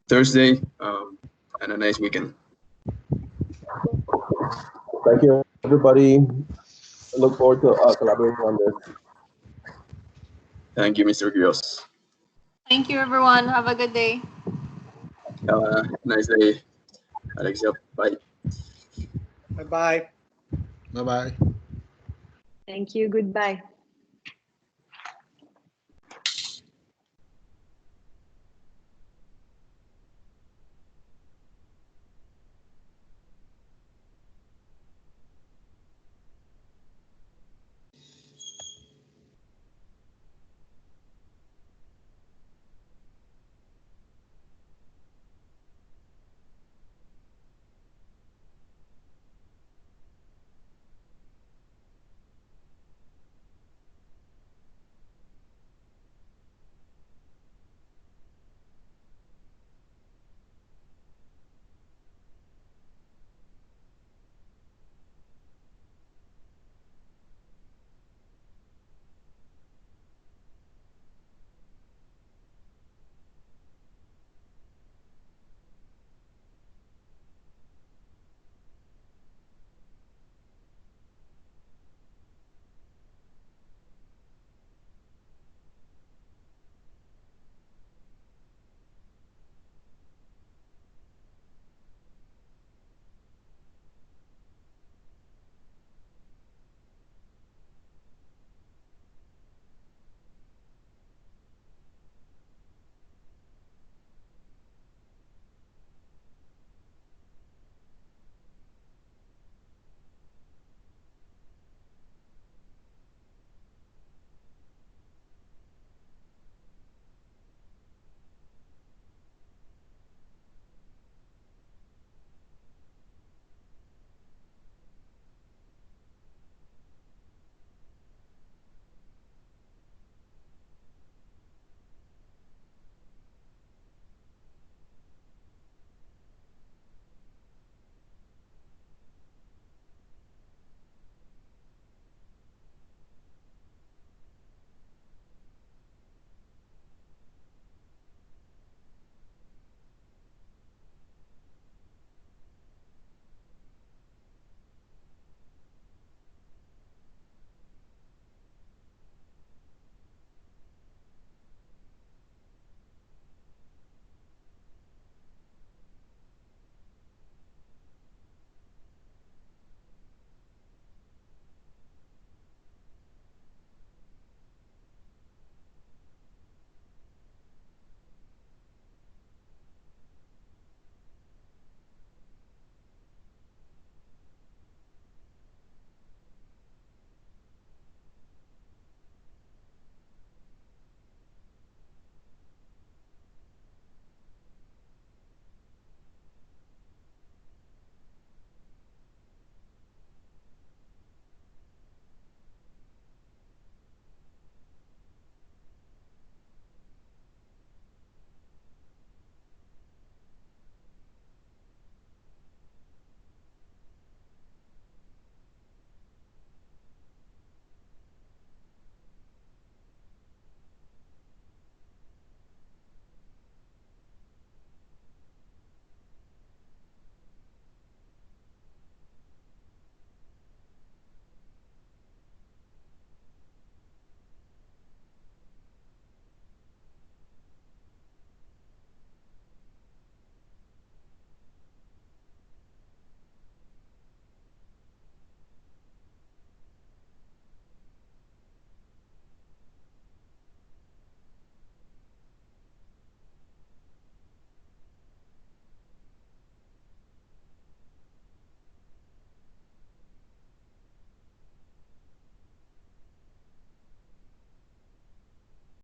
Thursday and a nice weekend. Thank you, everybody. I look forward to collaborating on this. Thank you, Mr. Rios. Thank you, everyone. Have a good day. Have a nice day, Alexia. Bye. Bye-bye. Bye-bye. Thank you. Goodbye.